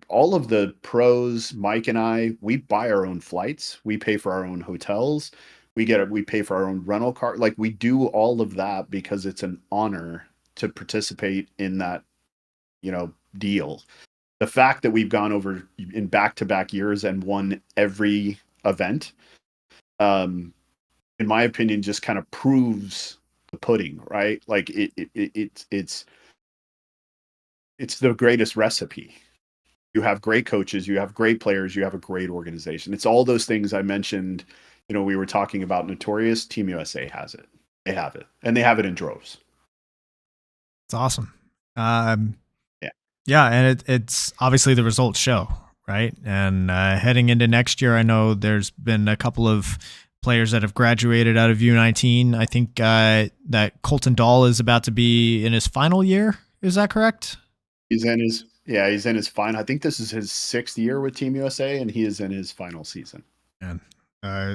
all of the pros, Mike and I, we buy our own flights, we pay for our own hotels, we pay for our own rental car. Like, we do all of that because it's an honor to participate in that, deal. The fact that we've gone over in back-to-back years and won every event, in my opinion, just kind of proves the pudding, right? Like it's the greatest recipe. You have great coaches, you have great players, you have a great organization. It's all those things I mentioned. We were talking about Notorious. Team USA has it. They have it, and they have it in droves.
It's awesome. Um,
Yeah.
yeah, and it's obviously the results show, right? And heading into next year, I know there's been a couple of players that have graduated out of U19. I think that Colton Dahl is about to be in his final year. Is that correct?
He's in his final. I think this is his 6th year with Team USA, and he is in his final season.
And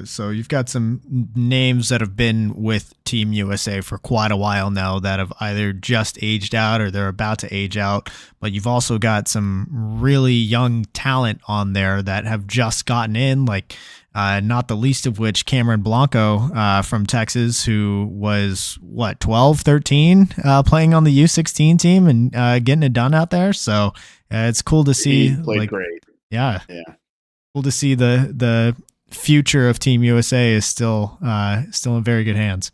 so you've got some names that have been with Team USA for quite a while now that have either just aged out or they're about to age out. But you've also got some really young talent on there that have just gotten in, like not the least of which Cameron Blanco from Texas, who was, 12, 13, playing on the U16 team and getting it done out there. So it's cool to see.
He played great.
Yeah.
Yeah.
Cool to see the future of Team USA is still in very good hands.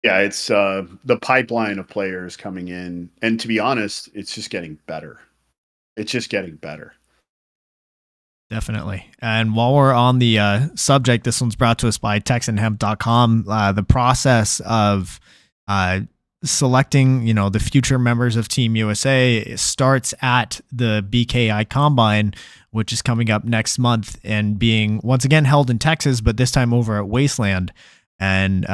Yeah, it's the pipeline of players coming in, and to be honest, it's just getting better. It's just getting better.
Definitely. And while we're on the subject, this one's brought to us by TexanHemp.com. The process of selecting, the future members of Team USA starts at the BKI Combine, which is coming up next month and being once again held in Texas, but this time over at Wasteland. And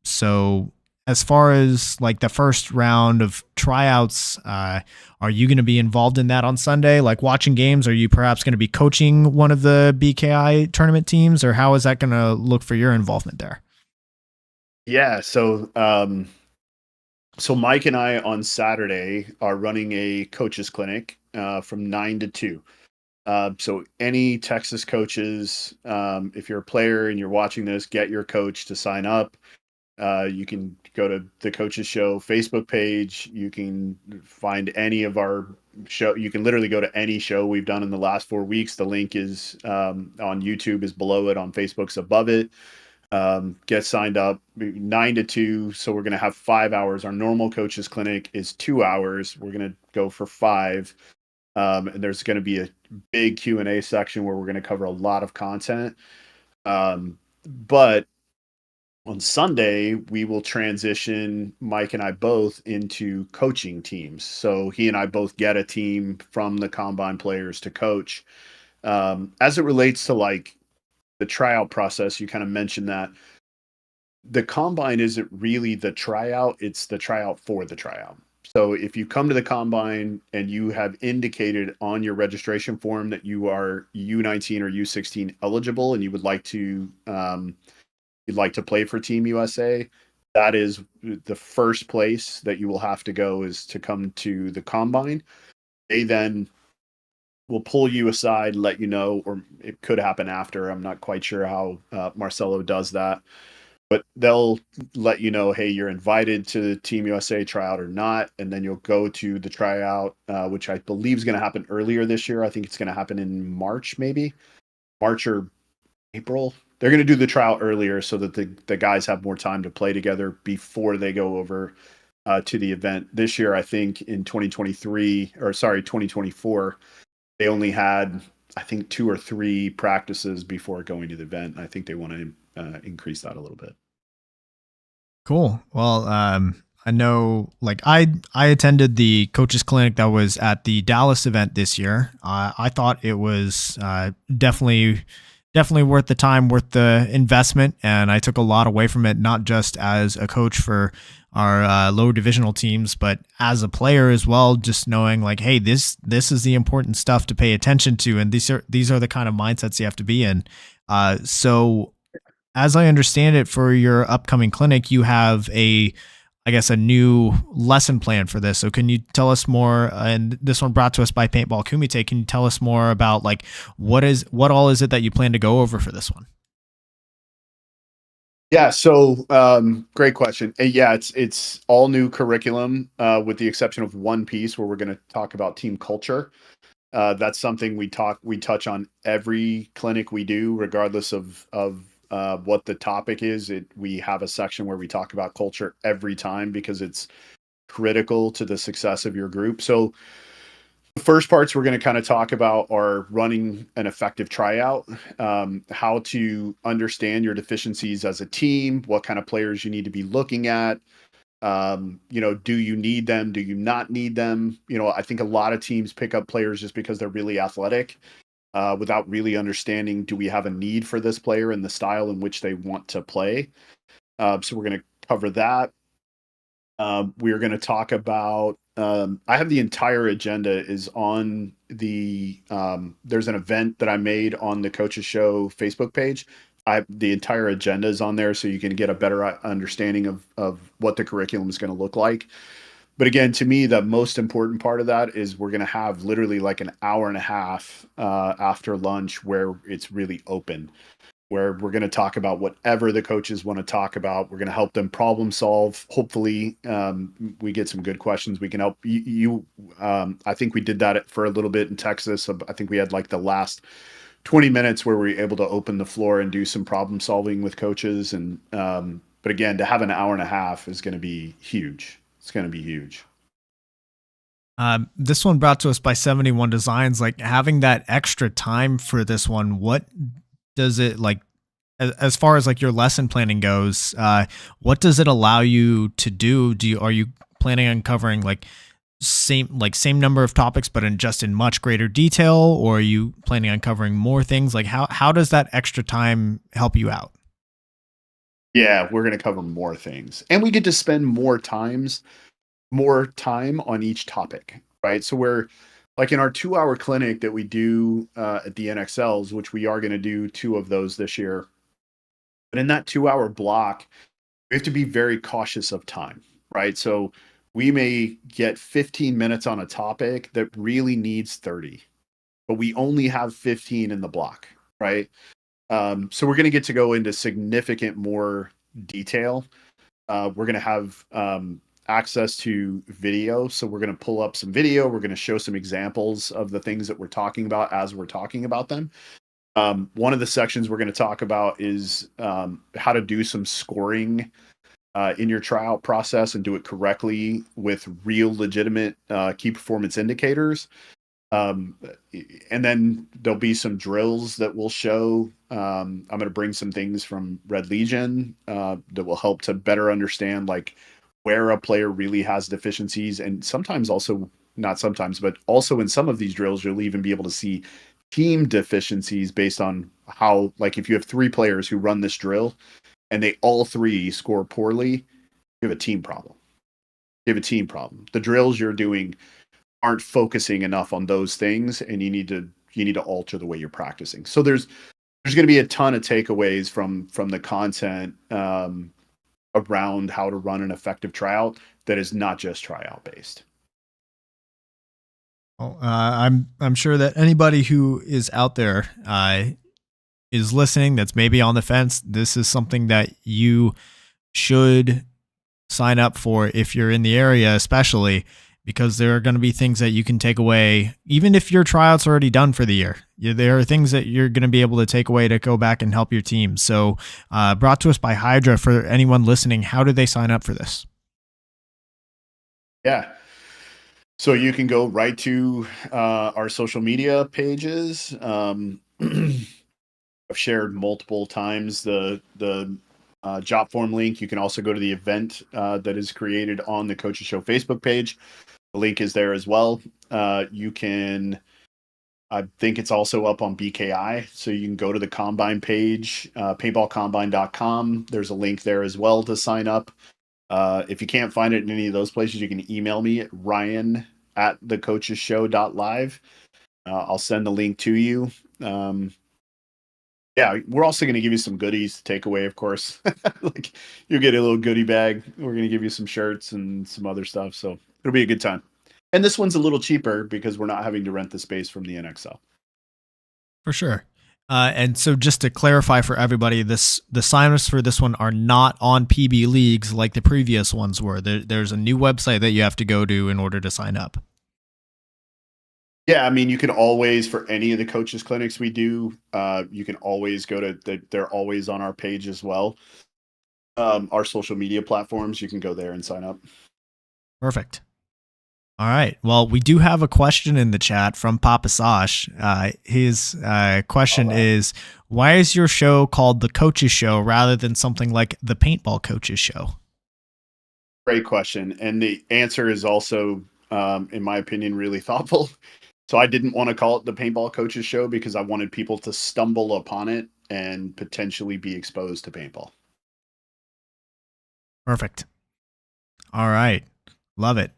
so as far as like the first round of tryouts, are you going to be involved in that on Sunday, like watching games? Are you perhaps going to be coaching one of the BKI tournament teams, or how is that going to look for your involvement there?
Yeah. So Mike and I on Saturday are running a coaches clinic from 9 to 2. So any Texas coaches, if you're a player and you're watching this, get your coach to sign up. You can go to the Coaches Show Facebook page. You can find any of our show. You can literally go to any show we've done in the last 4 weeks. The link is on YouTube is below it, on Facebook's above it. Get signed up 9 to 2. So we're going to have 5 hours. Our normal coaches clinic is 2 hours. We're going to go for 5. And there's going to be a big Q&A section where we're going to cover a lot of content. But on Sunday, we will transition Mike and I both into coaching teams. So he and I both get a team from the combine players to coach. As it relates to like the tryout process, you kind of mentioned that the combine isn't really the tryout, it's the tryout for the tryout. So if you come to the combine and you have indicated on your registration form that you are U19 or U16 eligible and you would like to you'd like to play for Team USA, that is the first place that you will have to go, is to come to the combine. They then will pull you aside, let you know, or it could happen after. I'm not quite sure how Marcelo does that, but they'll let you know, hey, you're invited to the Team USA tryout or not, and then you'll go to the tryout, which I believe is going to happen earlier this year. I think it's going to happen in March, maybe March or April. They're going to do the trial earlier so that the guys have more time to play together before they go over to the event. This year, I think in 2024, they only had, I think, 2 or 3 practices before going to the event. I think they want to increase that a little bit.
Cool. Well, I know, like I attended the coaches clinic that was at the Dallas event this year. I thought it was definitely worth the time, worth the investment, and I took a lot away from it, not just as a coach for our lower divisional teams, but as a player as well. Just knowing like, hey, this is the important stuff to pay attention to, and these are the kind of mindsets you have to be in. So, as I understand it, for your upcoming clinic, you have a new lesson plan for this. So can you tell us more? And this one brought to us by Paintball Kumite. Can you tell us more about like what all is it that you plan to go over for this one?
Yeah. So great question. Yeah, it's all new curriculum with the exception of one piece where we're going to talk about team culture. That's something we touch on every clinic we do, regardless of what the topic is. We have a section where we talk about culture every time because it's critical to the success of your group. So the first parts we're going to kind of talk about are running an effective tryout, how to understand your deficiencies as a team, what kind of players you need to be looking at. Do you need them? Do you not need them? I think a lot of teams pick up players just because they're really athletic, without really understanding, do we have a need for this player and the style in which they want to play? So we're going to cover that. We're going to talk about, I have the entire agenda is on there's an event that I made on the Coaches Show Facebook page. The entire agenda is on there so you can get a better understanding of what the curriculum is going to look like. But again, to me, the most important part of that is we're going to have literally like an hour and a half after lunch where it's really open, where we're going to talk about whatever the coaches want to talk about. We're going to help them problem solve. Hopefully, we get some good questions. We can help you. I think we did that for a little bit in Texas. I think we had like the last 20 minutes where we were able to open the floor and do some problem solving with coaches. And but again, to have an hour and a half is going to be huge. It's going to be huge.
This one brought to us by 71 Designs. Like having that extra time for this one, what does it like as far as like your lesson planning goes? What does it allow you to do? Are you planning on covering like same number of topics, but in much greater detail, or are you planning on covering more things? Like how does that extra time help you out?
Yeah, we're going to cover more things, and we get to spend more time on each topic, right? So we're like in our 2-hour clinic that we do at the NXLs, which we are going to do 2 of those this year. But in that 2-hour block, we have to be very cautious of time, right? So we may get 15 minutes on a topic that really needs 30, but we only have 15 in the block, right? So we're going to get to go into significant more detail. We're going to have access to video. So we're going to pull up some video. We're going to show some examples of the things that we're talking about as we're talking about them. One of the sections we're going to talk about is how to do some scoring in your tryout process and do it correctly with real legitimate key performance indicators. And then there'll be some drills that we'll show. I'm going to bring some things from Red Legion that will help to better understand like where a player really has deficiencies. And sometimes also, not sometimes, but also in some of these drills, you'll even be able to see team deficiencies based on how, like if you have 3 players who run this drill and they all 3 score poorly, you have a team problem. The drills you're doing aren't focusing enough on those things, and you need to alter the way you're practicing. So there's going to be a ton of takeaways from the content around how to run an effective tryout that is not just tryout based.
Well, I'm sure that anybody who is out there is listening that's maybe on the fence. This is something that you should sign up for if you're in the area, especially because there are going to be things that you can take away, even if your tryout's already done for the year. There are things that you're going to be able to take away to go back and help your team. So brought to us by Hydra. For anyone listening, how do they sign up for this?
Yeah. So you can go right to our social media pages. I've shared multiple times the job form link. You can also go to the event that is created on the Coaches Show Facebook page. The link is there as well. You can, I think it's also up on BKI. So you can go to the Combine page, paintballcombine.com. There's a link there as well to sign up. If you can't find it in any of those places, you can email me at ryan@thecoachesshow.live. I'll send the link to you. Yeah, we're also going to give you some goodies to take away, of course. Like you'll get a little goodie bag. We're going to give you some shirts and some other stuff. So it'll be a good time. And this one's a little cheaper because we're not having to rent the space from the NXL.
For sure. And so just to clarify for everybody, the signups for this one are not on PB Leagues like the previous ones were. There's a new website that you have to go to in order to sign up.
Yeah, I mean, you can always, for any of the coaches clinics we do, you can always go to they're always on our page as well. Our social media platforms, you can go there and sign up.
Perfect. All right. Well, we do have a question in the chat from Papa Sash. His question is, why is your show called The Coaches Show rather than something like The Paintball Coaches Show?
Great question. And the answer is also, in my opinion, really thoughtful. So I didn't want to call it the Paintball Coaches Show because I wanted people to stumble upon it and potentially be exposed to paintball.
Perfect. All right. Love it.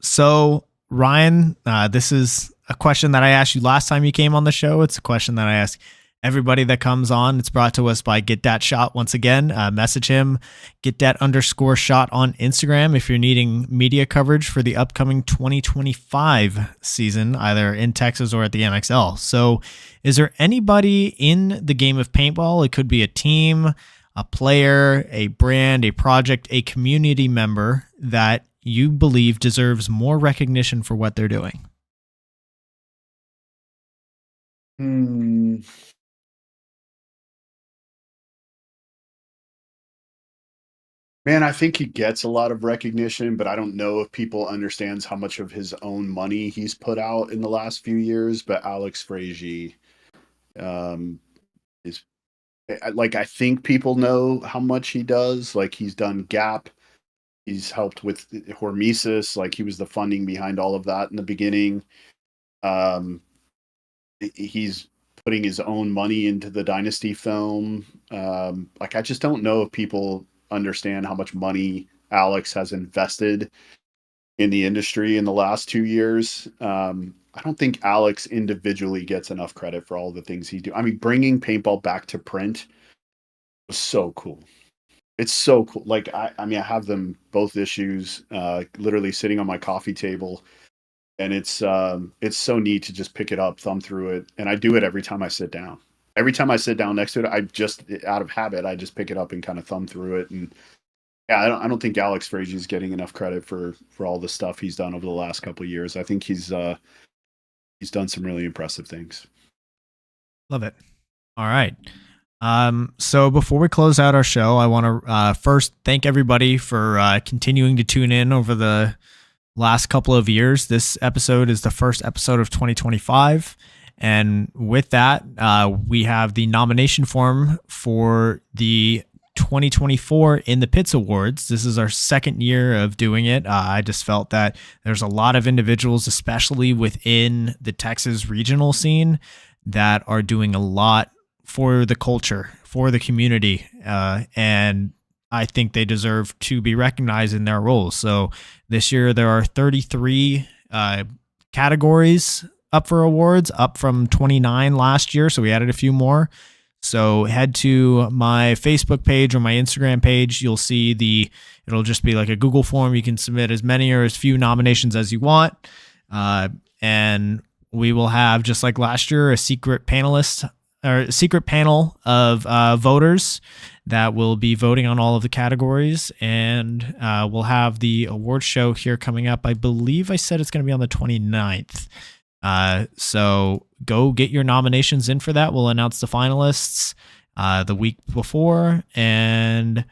So Ryan, this is a question that I asked you last time you came on the show. It's a question that I ask everybody that comes on. It's brought to us by Get Dat Shot. Once again, message him, GetDat_shot on Instagram if you're needing media coverage for the upcoming 2025 season, either in Texas or at the NXL. So is there anybody in the game of paintball? It could be a team, a player, a brand, a project, a community member that you believe deserves more recognition for what they're doing?
Man, I think he gets a lot of recognition, but I don't know if people understands how much of his own money he's put out in the last few years. But Alex Frazier, um, is like, I think people know how much he does. Like, he's done Gap, he's helped with Hormesis, like he was the funding behind all of that in the beginning. Um, he's putting his own money into the Dynasty film. Like, I just don't know if people understand how much money Alex has invested in the industry in the last 2 years. I don't think Alex individually gets enough credit for all the things he do. I mean, bringing paintball back to print was so cool. It's so cool. Like, I mean, I have them both issues, literally sitting on my coffee table, and it's so neat to just pick it up, thumb through it, and I do it every time I sit down. Every time I sit down next to it, I just, out of habit, I just pick it up and kind of thumb through it. And yeah, I don't think Alex Frazier is getting enough credit for all the stuff he's done over the last couple of years. I think he's done some really impressive things.
Love it. All right. So before we close out our show, I want to first thank everybody for continuing to tune in over the last couple of years. This episode is the first episode of 2025. And with that, we have the nomination form for the 2024 In the Pits Awards. This is our second year of doing it. I just felt that there's a lot of individuals, especially within the Texas regional scene, that are doing a lot for the culture, for the community, and I think they deserve to be recognized in their roles. So this year there are 33 categories up for awards, up from 29 last year. So we added a few more. So head to my Facebook page or my Instagram page. You'll see it'll just be like a Google form. You can submit as many or as few nominations as you want. And we will have, just like last year, a secret panelist or a secret panel of voters that will be voting on all of the categories. And we'll have the award show here coming up. I believe I said it's going to be on the 29th. So go get your nominations in for that. We'll announce the finalists the week before, and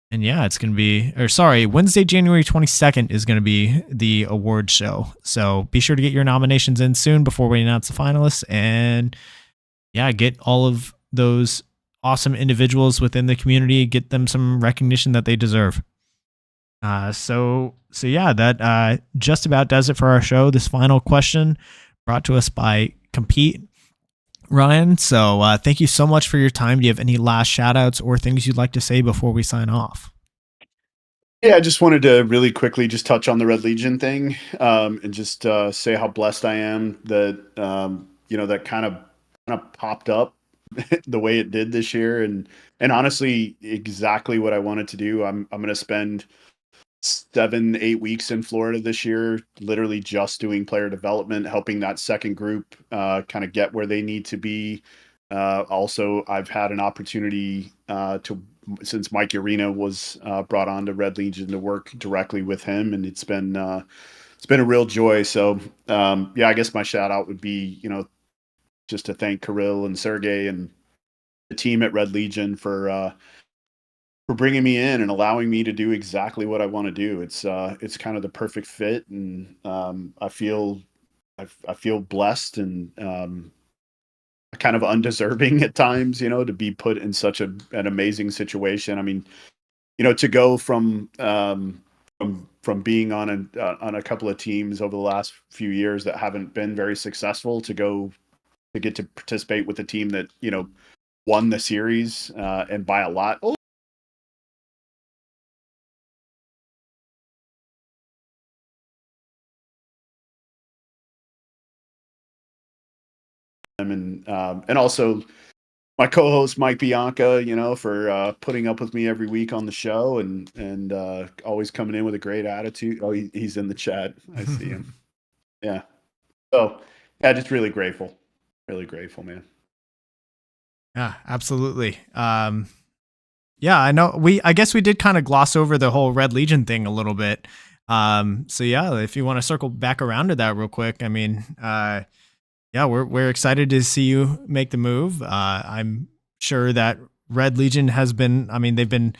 yeah, it's going to be, Wednesday, January 22nd is going to be the award show. So be sure to get your nominations in soon before we announce the finalists, and yeah, get all of those awesome individuals within the community, get them some recognition that they deserve. So yeah, that just about does it for our show. This final question brought to us by Compete, Ryan. So thank you so much for your time. Do you have any last shout outs or things you'd like to say before we sign off?
Yeah, I just wanted to really quickly just touch on the Red Legion thing, and just say how blessed I am that that kind of popped up the way it did this year, and honestly, exactly what I wanted to do. I'm going to spend 7-8 weeks in Florida this year, literally just doing player development, helping that second group kind of get where they need to be. Also, I've had an opportunity since Mike Arena was brought on to Red Legion, to work directly with him, and it's been it's been a real joy. So yeah, I guess my shout out would be, just to thank Kirill and Sergey and the team at Red Legion for bringing me in and allowing me to do exactly what I want to do. It's kind of the perfect fit, and I feel blessed and kind of undeserving at times, to be put in such an amazing situation. I mean, to go from being on a couple of teams over the last few years that haven't been very successful to get to participate with a team that won the series and by a lot. And also my co-host Mike Bianca, for putting up with me every week on the show and always coming in with a great attitude. Oh, he's in the chat. I see him. Yeah. So yeah, just really grateful, man.
Yeah, absolutely. Yeah, I know I guess we did kind of gloss over the whole Red Legion thing a little bit. So yeah, if you want to circle back around to that real quick, I mean, yeah, we're excited to see you make the move. I'm sure that Red Legion has been, I mean, they've been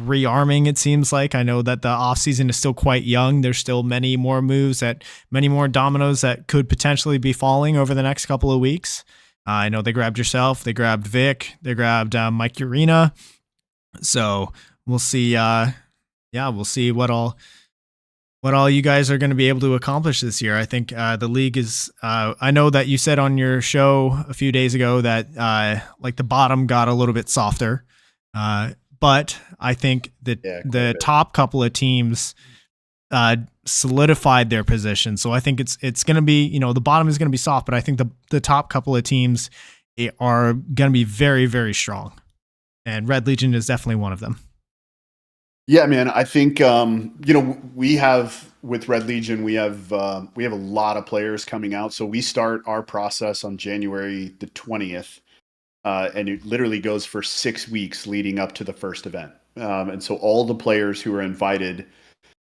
rearming, it seems like. I know that the off season is still quite young. There's still many more many more dominoes that could potentially be falling over the next couple of weeks. I know they grabbed yourself, they grabbed Vic, they grabbed Mike Urena. So we'll see. Yeah, we'll see what all you guys are going to be able to accomplish this year. I think the league is. I know that you said on your show a few days ago that like the bottom got a little bit softer, but I think that the top couple of teams solidified their position. So I think it's going to be, the bottom is going to be soft, but I think the top couple of teams are going to be very, very strong, and Red Legion is definitely one of them.
Yeah, man. I think we have with Red Legion we have a lot of players coming out. So we start our process on January the 20th, and it literally goes for 6 weeks leading up to the first event. And so all the players who are invited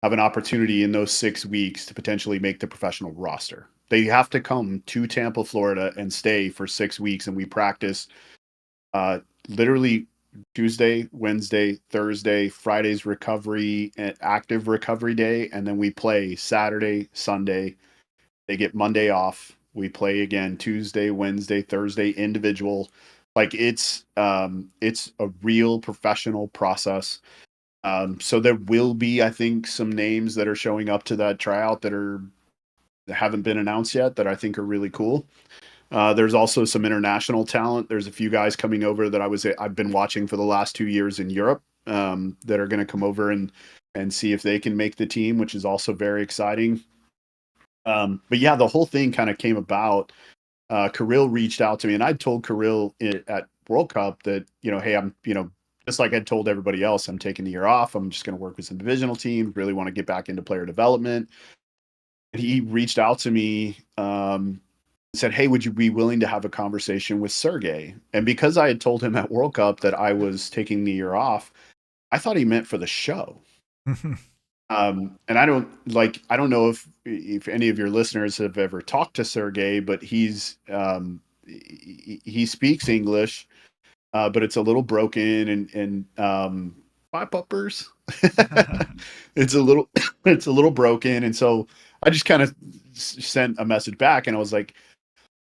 have an opportunity in those 6 weeks to potentially make the professional roster. They have to come to Tampa, Florida, and stay for 6 weeks, and we practice literally Tuesday, Wednesday, Thursday, Friday's recovery and active recovery day, and then we play Saturday, Sunday. They get Monday off. We play again Tuesday, Wednesday, Thursday, individual. Like it's a real professional process. So there will be, I think, some names that are showing up to that tryout that haven't been announced yet that I think are really cool. There's also some international talent. There's a few guys coming over that I've been watching for the last 2 years in Europe that are going to come over and see if they can make the team, which is also very exciting. But yeah, the whole thing kind of came about. Kirill reached out to me, and I told Kirill at World Cup that, hey, I'm, just like I told everybody else, I'm taking the year off. I'm just going to work with some divisional teams, really want to get back into player development. And he reached out to me, said, hey, would you be willing to have a conversation with Sergey? And because I had told him at World Cup that I was taking the year off, I thought he meant for the show. And I don't know if any of your listeners have ever talked to Sergey, but he speaks English, but it's a little broken and five puppers. It's a little broken. And so I just kind of sent a message back, and I was like,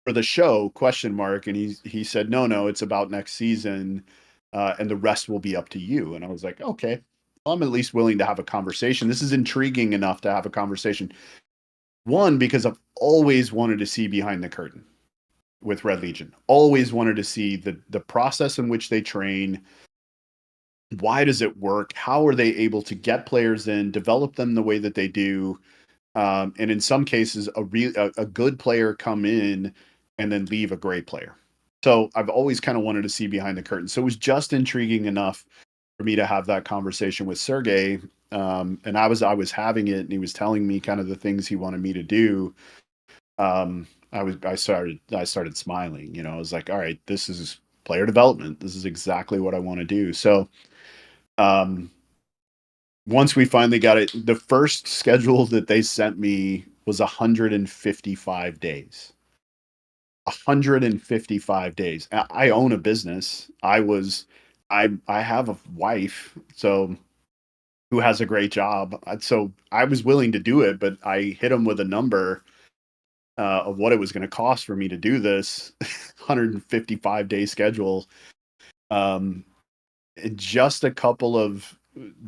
for the show, ? And he said, no, it's about next season. And the rest will be up to you. And I was like, okay, well, I'm at least willing to have a conversation. This is intriguing enough to have a conversation. One, because I've always wanted to see behind the curtain with Red Legion. Always wanted to see the process in which they train. Why does it work? How are they able to get players in, develop them the way that they do? And in some cases, a good player come in and then leave a great player. So I've always kind of wanted to see behind the curtain. So it was just intriguing enough for me to have that conversation with Sergey. And I was having it, and he was telling me kind of the things he wanted me to do. I started smiling. I was like, all right, this is player development. This is exactly what I want to do. So once we finally got it, the first schedule that they sent me was 155 days. 155 days. I own a business. I have a wife, so who has a great job. So I was willing to do it, but I hit them with a number of what it was going to cost for me to do this 155-day schedule. Just a couple of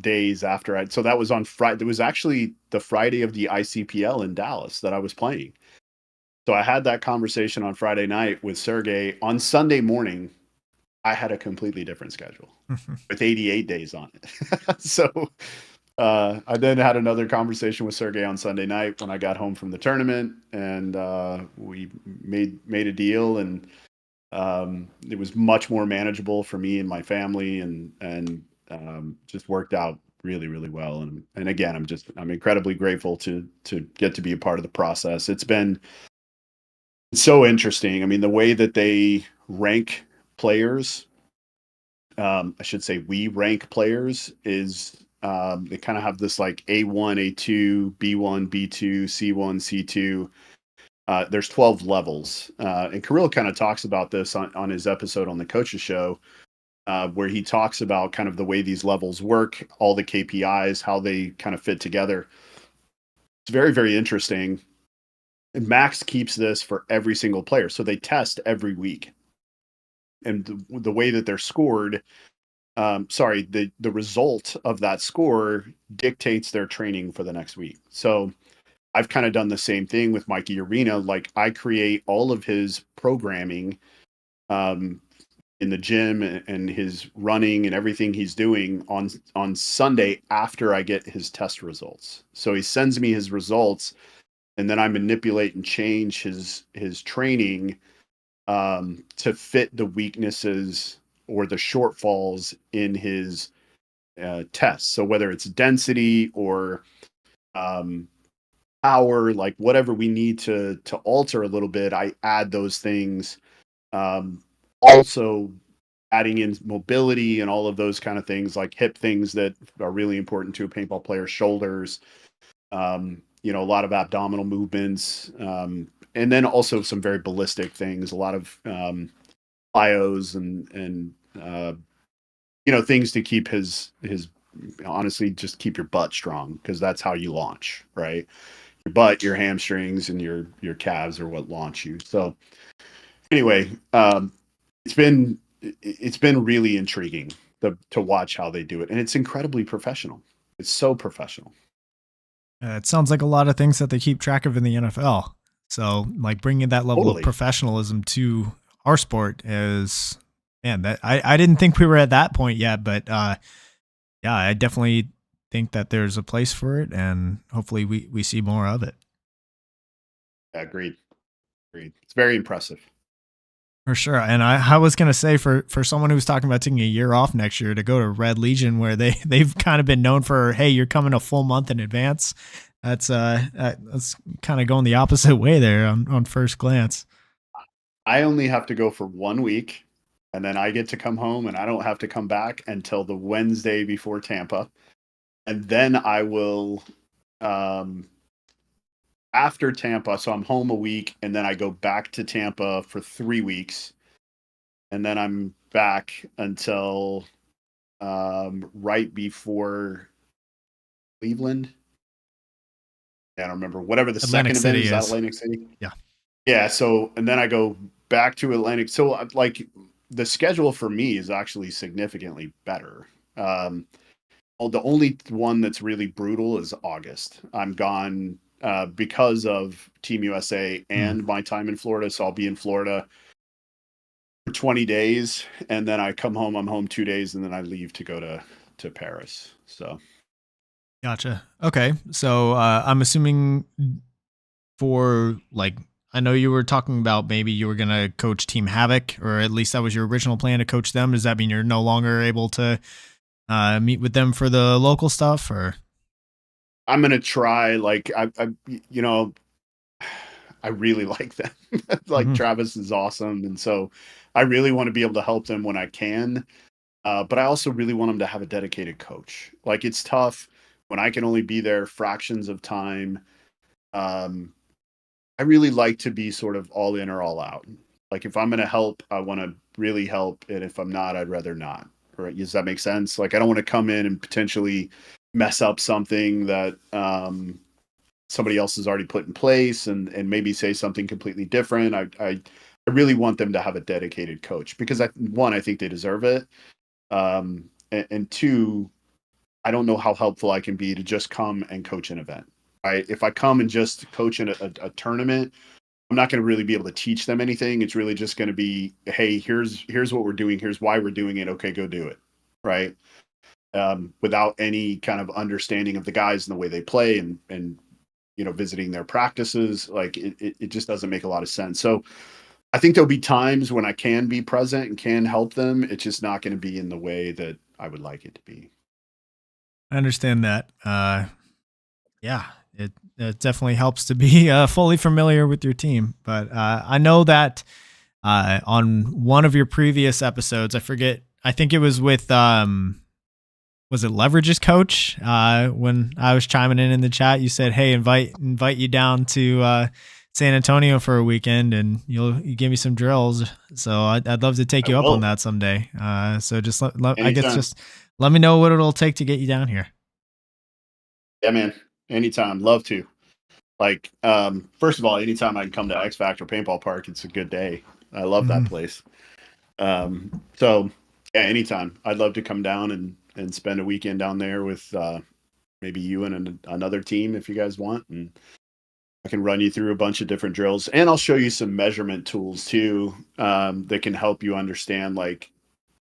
days after so that was on Friday. It was actually the Friday of the ICPL in Dallas that I was playing. So I had that conversation on Friday night with Sergey. On Sunday morning, I had a completely different schedule with 88 days on it. So I then had another conversation with Sergey on Sunday night when I got home from the tournament, and we made a deal, and it was much more manageable for me and my family, and just worked out really, really well. And again, I'm incredibly grateful to get to be a part of the process. It's been so interesting. I mean, the way that they rank players, I should say we rank players, is they kind of have this like A1, A2, B1, B2, C1, C2. There's 12 levels. And Kirill kind of talks about this on his episode on the Coaches Show, where he talks about kind of the way these levels work, all the KPIs, how they kind of fit together. It's very, very interesting. And Max keeps this for every single player. So they test every week. And the way that they're scored, the result of that score dictates their training for the next week. So I've kind of done the same thing with Mikey Arena. Like, I create all of his programming in the gym and his running and everything he's doing on Sunday after I get his test results. So he sends me his results, and then I manipulate and change his training to fit the weaknesses or the shortfalls in his tests. So whether it's density or power, like whatever we need to alter a little bit, I add those things. Also adding in mobility and all of those kind of things, like hip things that are really important to a paintball player, shoulders, a lot of abdominal movements, and then also some very ballistic things, a lot of plyos and things to keep his honestly, just keep your butt strong, because that's how you launch, right? Your butt, your hamstrings, and your calves are what launch you. So anyway, it's been really intriguing to watch how they do it, and it's incredibly professional. It's so professional.
It sounds like a lot of things that they keep track of in the NFL. So, like, bringing that level of professionalism to our sport is, man, that I didn't think we were at that point yet, but yeah, I definitely think that there's a place for it, and hopefully we see more of it.
Yeah, agreed. It's very impressive.
For sure. And I was going to say, for someone who's talking about taking a year off next year to go to Red Legion, where they've kind of been known for, hey, you're coming a full month in advance. That's kind of going the opposite way there on first glance.
I only have to go for 1 week, and then I get to come home, and I don't have to come back until the Wednesday before Tampa. And then I will, after Tampa, so I'm home a week, and then I go back to Tampa for 3 weeks, and then I'm back until right before Cleveland. I don't remember, whatever the
Atlantic
second event
is.
Is that Atlantic City?
Yeah.
So, and then I go back to Atlantic. So, like, the schedule for me is actually significantly better. The only one that's really brutal is August. I'm gone because of Team USA and my time in Florida. So I'll be in Florida for 20 days, and then I come home. I'm home 2 days, and then I leave to go to Paris. So.
Gotcha. Okay. So I'm assuming for, like, I know you were talking about maybe you were going to coach Team Havoc, or at least that was your original plan to coach them. Does that mean you're no longer able to meet with them for the local stuff, or?
I'm going to try, like, I really like them. Like, Travis is awesome. And so I really want to be able to help them when I can. But I also really want them to have a dedicated coach. Like, it's tough. when I can only be there fractions of time, I really like to be sort of all in or all out. Like if I'm going to help, I want to really help. And if I'm not, I'd rather not. Right. Does that make sense? Like I don't want to come in and potentially mess up something that somebody else has already put in place and maybe say something completely different. I really want them to have a dedicated coach because I think they deserve it. And two, I don't know how helpful I can be to just come and coach an event. Right. If I come and just coach in a tournament, I'm not going to really be able to teach them anything. It's really just going to be, hey, here's what we're doing. Here's why we're doing it. Okay, go do it. Right. Without any kind of understanding of the guys and the way they play and visiting their practices, like it just doesn't make a lot of sense. So I think there'll be times when I can be present and can help them. It's just not going to be in the way that I would like it to be.
I understand that. Yeah, it definitely helps to be fully familiar with your team. But I know that on one of your previous episodes, I think it was with, was it Leverage's coach? When I was chiming in the chat, you said, hey, invite you down to San Antonio for a weekend and you give me some drills. So I'd love to take you up on that someday. So just I guess just let me know what it'll take to get you down here.
Yeah, man. Anytime. Love to. Like, first of all, anytime I can come to X Factor Paintball Park, it's a good day. I love that place. So yeah, anytime. I'd love to come down and spend a weekend down there with maybe you and another team if you guys want. And I can run you through a bunch of different drills. And I'll show you some measurement tools too that can help you understand, like,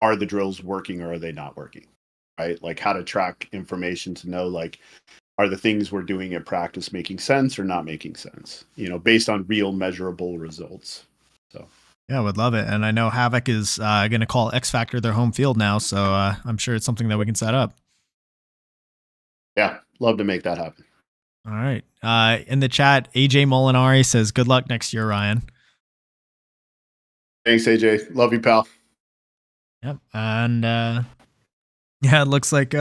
are the drills working or are they not working? Right? Like how to track information to know, like, are the things we're doing at practice making sense or not making sense, based on real measurable results. So
yeah, I would love it. And I know Havoc is going to call X Factor their home field now. So I'm sure it's something that we can set up.
Yeah, love to make that happen.
All right. In the chat, AJ Molinari says, good luck next year, Ryan.
Thanks, AJ. Love you, pal.
Yep. And yeah, it looks like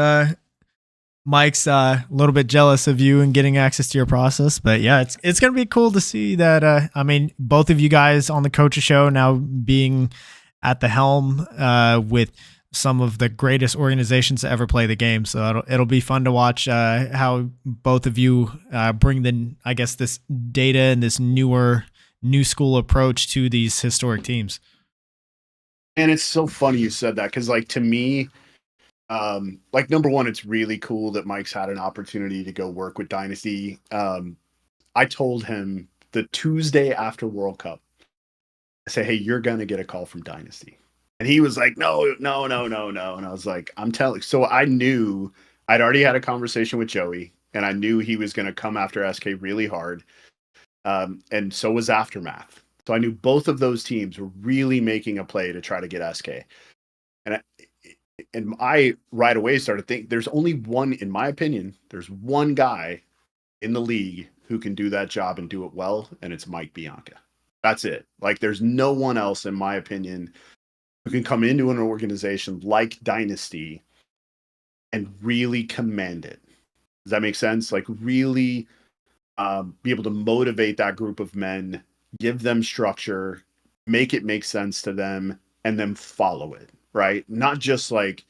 Mike's a little bit jealous of you and getting access to your process, but yeah, it's going to be cool to see that. I mean, both of you guys on the Coaches Show now being at the helm with some of the greatest organizations to ever play the game. So it'll be fun to watch how both of you bring this data and this new school approach to these historic teams.
And it's so funny you said that because, like, to me, like, number one, it's really cool that Mike's had an opportunity to go work with Dynasty. I told him the Tuesday after World Cup, I said, hey, you're going to get a call from Dynasty. And he was like, no. And I was like, I'm telling. So I knew I'd already had a conversation with Joey and I knew he was going to come after SK really hard. And so was Aftermath. So I knew both of those teams were really making a play to try to get SK. And I right away started thinking there's only one, in my opinion, there's one guy in the league who can do that job and do it well, and it's Mike Bianca. That's it. Like, there's no one else, in my opinion, who can come into an organization like Dynasty and really command it. Does that make sense? Like, really be able to motivate that group of men, give them structure, make it make sense to them, and then follow it. Right? Not just like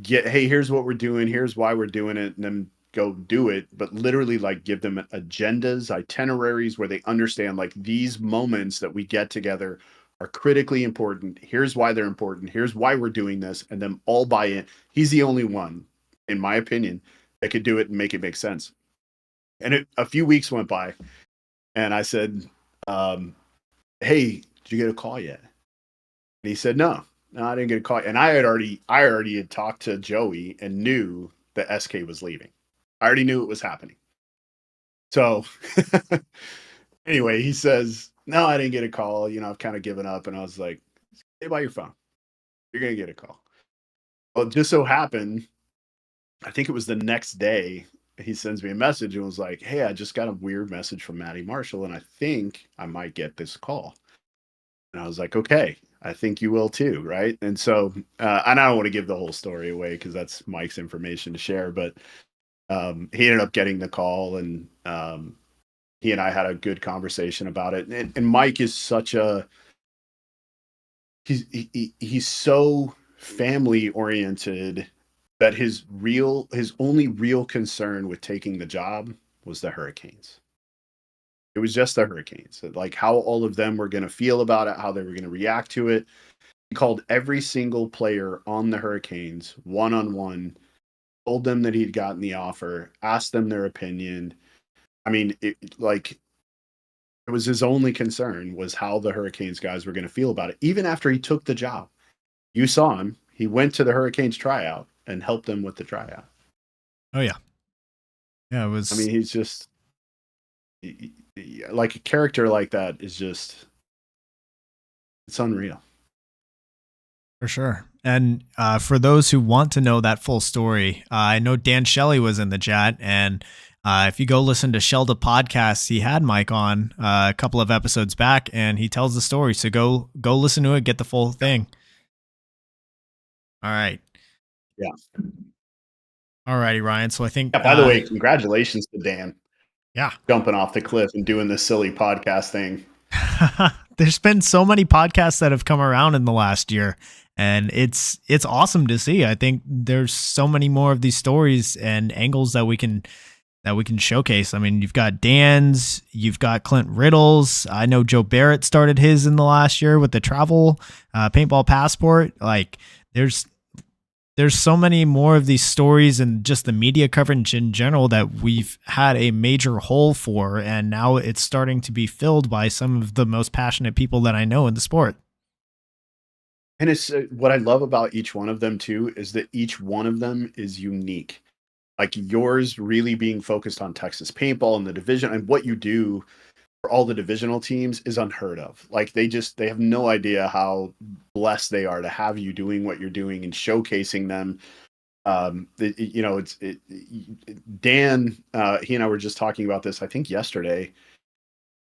hey, here's what we're doing, here's why we're doing it, and then go do it, but literally, like, give them agendas, itineraries where they understand, like, these moments that we get together are critically important. Here's why they're important. Here's why we're doing this, and then all buy in. He's the only one, in my opinion, that could do it and make it make sense. And a few weeks went by, and I said, hey, did you get a call yet? And he said, no, I didn't get a call. And I already had talked to Joey and knew that SK was leaving. I already knew it was happening. So anyway, he says, no, I didn't get a call. I've kind of given up. And I was like, stay by your phone. You're going to get a call. Well, it just so happened, I think it was the next day, he sends me a message and was like, hey, I just got a weird message from Maddie Marshall, and I think I might get this call. And I was like, okay, I think you will too, right? And so, and I don't want to give the whole story away because that's Mike's information to share, but He ended up getting the call, and he and I had a good conversation about it. And Mike is such a he's so family oriented that his only real concern with taking the job was the Hurricanes. It was just the Hurricanes, like how all of them were going to feel about it, how they were going to react to it. He called every single player on the Hurricanes one-on-one, told them that he'd gotten the offer, asked them their opinion. I mean, it was his only concern was how the Hurricanes guys were going to feel about it. Even after he took the job, you saw him. He went to the Hurricanes tryout and helped them with the tryout.
Oh yeah. Yeah, it was.
I mean, he's just like a character like that is just, it's unreal.
For sure. And for those who want to know that full story, I know Dan Shelley was in the chat, and if you go listen to Shelda Podcast, he had Mike on a couple of episodes back, and he tells the story. So go listen to it, get the full thing. All right.
Yeah.
All righty, Ryan. So I think.
Yeah, by the way, congratulations to Dan.
Yeah.
Jumping off the cliff and doing this silly podcast thing.
There's been so many podcasts that have come around in the last year, and it's awesome to see. I think there's so many more of these stories and angles that we can showcase. I mean, you've got Dan's, you've got Clint Riddle's. I know Joe Barrett started his in the last year with the travel paintball passport. Like there's so many more of these stories and just the media coverage in general that we've had a major hole for. And now it's starting to be filled by some of the most passionate people that I know in the sport.
And it's what I love about each one of them too, is that each one of them is unique. Like yours really being focused on Texas paintball and the division, and what you do for all the divisional teams is unheard of. Like they have no idea how blessed they are to have you doing what you're doing and showcasing them. Dan, he and I were just talking about this, I think yesterday.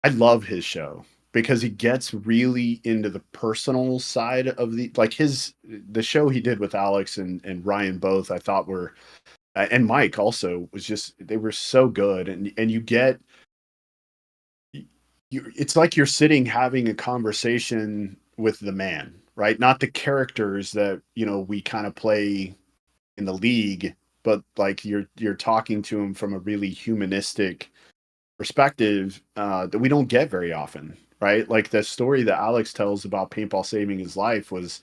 I love his show because he gets really into the personal side of the show he did with Alex and Ryan both, I thought were, and Mike also was just, they were so good. And you get, it's like you're sitting having a conversation with the man, right? Not the characters that, we kind of play in the league, but like you're talking to him from a really humanistic perspective that we don't get very often, right? Like the story that Alex tells about paintball saving his life was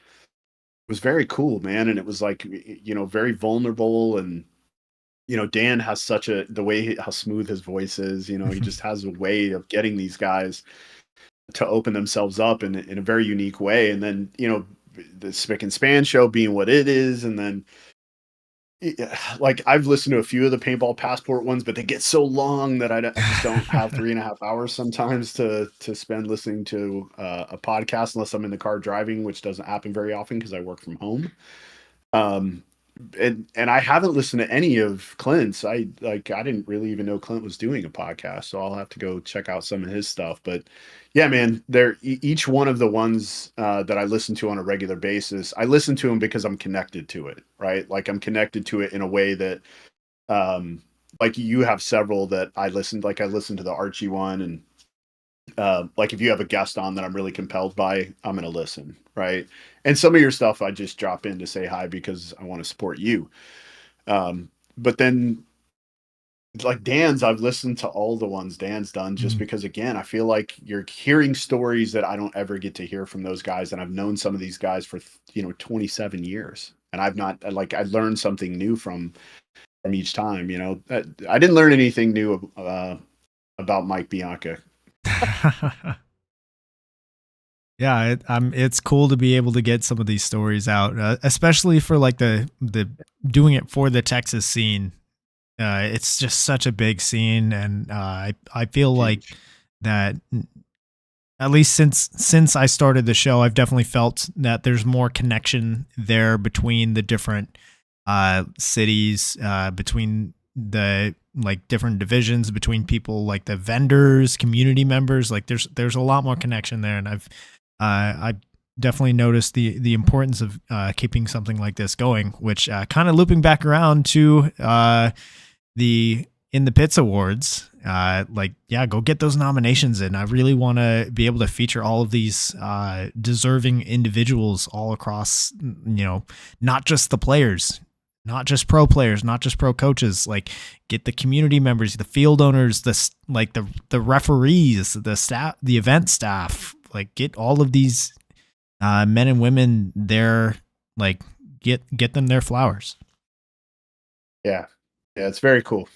very cool, man. And it was like, very vulnerable. And Dan has how smooth his voice is. He just has a way of getting these guys to open themselves up in a very unique way. And then, the Spick and Span show being what it is. And then, like, I've listened to a few of the Paintball Passport ones, but they get so long that I just don't have 3.5 hours sometimes to spend listening to a podcast unless I'm in the car driving, which doesn't happen very often because I work from home. And I haven't listened to any of Clint's. I didn't really even know Clint was doing a podcast, so I'll have to go check out some of his stuff. But yeah, man, each one of the ones that I listen to on a regular basis, I listen to them because I'm connected to it, right? Like I'm connected to it in a way that, like you have several that I listened to the Archie one, and like if you have a guest on that I'm really compelled by, I'm going to listen, right? And some of your stuff I just drop in to say hi because I want to support you. But then like Dan's, I've listened to all the ones Dan's done just because, again, I feel like you're hearing stories that I don't ever get to hear from those guys. And I've known some of these guys for, 27 years. And I learned something new from each time, I didn't learn anything new about Mike Bianca.
Yeah, it's cool to be able to get some of these stories out, especially for like the doing it for the Texas scene. It's just such a big scene, and I feel like that at least since I started the show, I've definitely felt that there's more connection there between the different cities, between the like different divisions, between people like the vendors, community members. Like there's a lot more connection there, and I've definitely noticed the importance of keeping something like this going, which kind of looping back around to the In the Pits Awards, go get those nominations in. I really want to be able to feature all of these deserving individuals all across, not just the players, not just pro players, not just pro coaches, like get the community members, the field owners, the referees, the staff, the event staff, like get all of these men and women there, like get them their flowers.
Yeah. Yeah. It's very cool.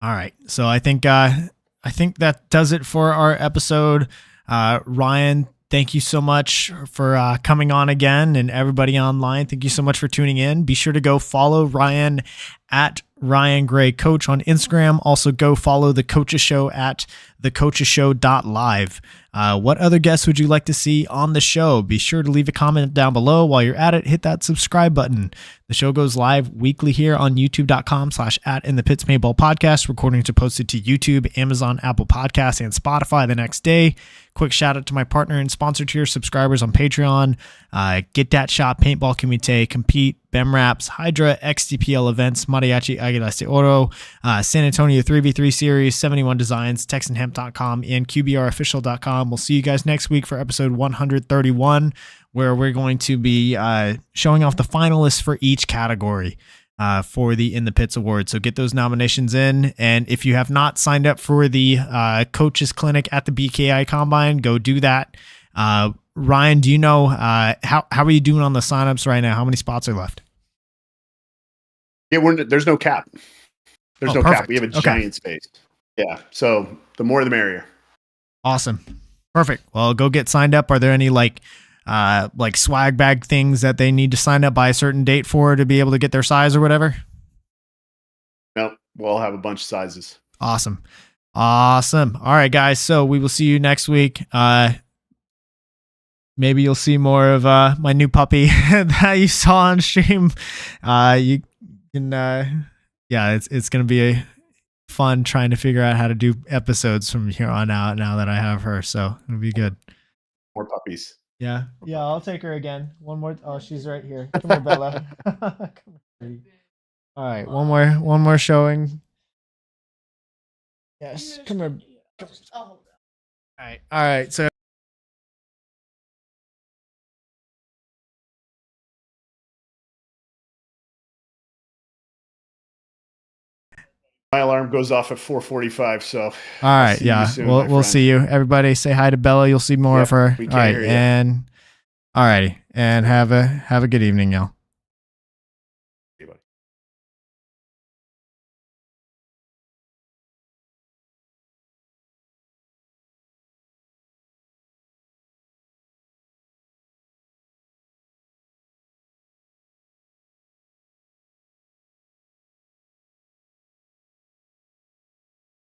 All right. So I think that does it for our episode. Ryan, thank you so much for coming on again, and everybody online, thank you so much for tuning in. Be sure to go follow Ryan at Ryan Gray Coach on Instagram. Also go follow The Coaches Show at thecoachesshow.live. What other guests would you like to see on the show? Be sure to leave a comment down below. While you're at it, hit that subscribe button. The show goes live weekly here on youtube.com/@inthepitspaintballpodcast. Recordings are posted to YouTube, Amazon, Apple Podcasts, and Spotify the next day. Quick shout out to my partner and sponsor tier subscribers on Patreon. Get That Shot, Paintball Comité, Compete, BEMRAPs, Hydra, XDPL Events, Mariachi Aguilas de Oro, San Antonio 3v3 Series, 71 Designs, TexanHemp.com, and QBRofficial.com. We'll see you guys next week for episode 131, where we're going to be showing off the finalists for each category for the In the Pits Award. So get those nominations in. And if you have not signed up for the Coaches Clinic at the BKI Combine, go do that. Ryan, do you know how are you doing on the signups right now? How many spots are left?
Yeah, there's no cap. There's no
perfect.
cap. We have a giant space. Yeah. So the more the merrier.
Awesome. Perfect. Well, go get signed up. Are there any like swag bag things that they need to sign up by a certain date for to be able to get their size or whatever?
No, we'll have a bunch of sizes.
Awesome. All right, guys. So we will see you next week. Maybe you'll see more of my new puppy that you saw on stream. You can, it's going to be fun trying to figure out how to do episodes from here on out now that I have her. So it'll be good.
More puppies.
Yeah, I'll take her again. One more. Oh, she's right here. Come here, Bella. Come here. All right, one more showing. Yes, come here. All right. So.
My alarm goes off at 4:45. So.
All right. Yeah. We'll see you. Everybody, say hi to Bella. You'll see more of her. All right. And have a good evening, y'all.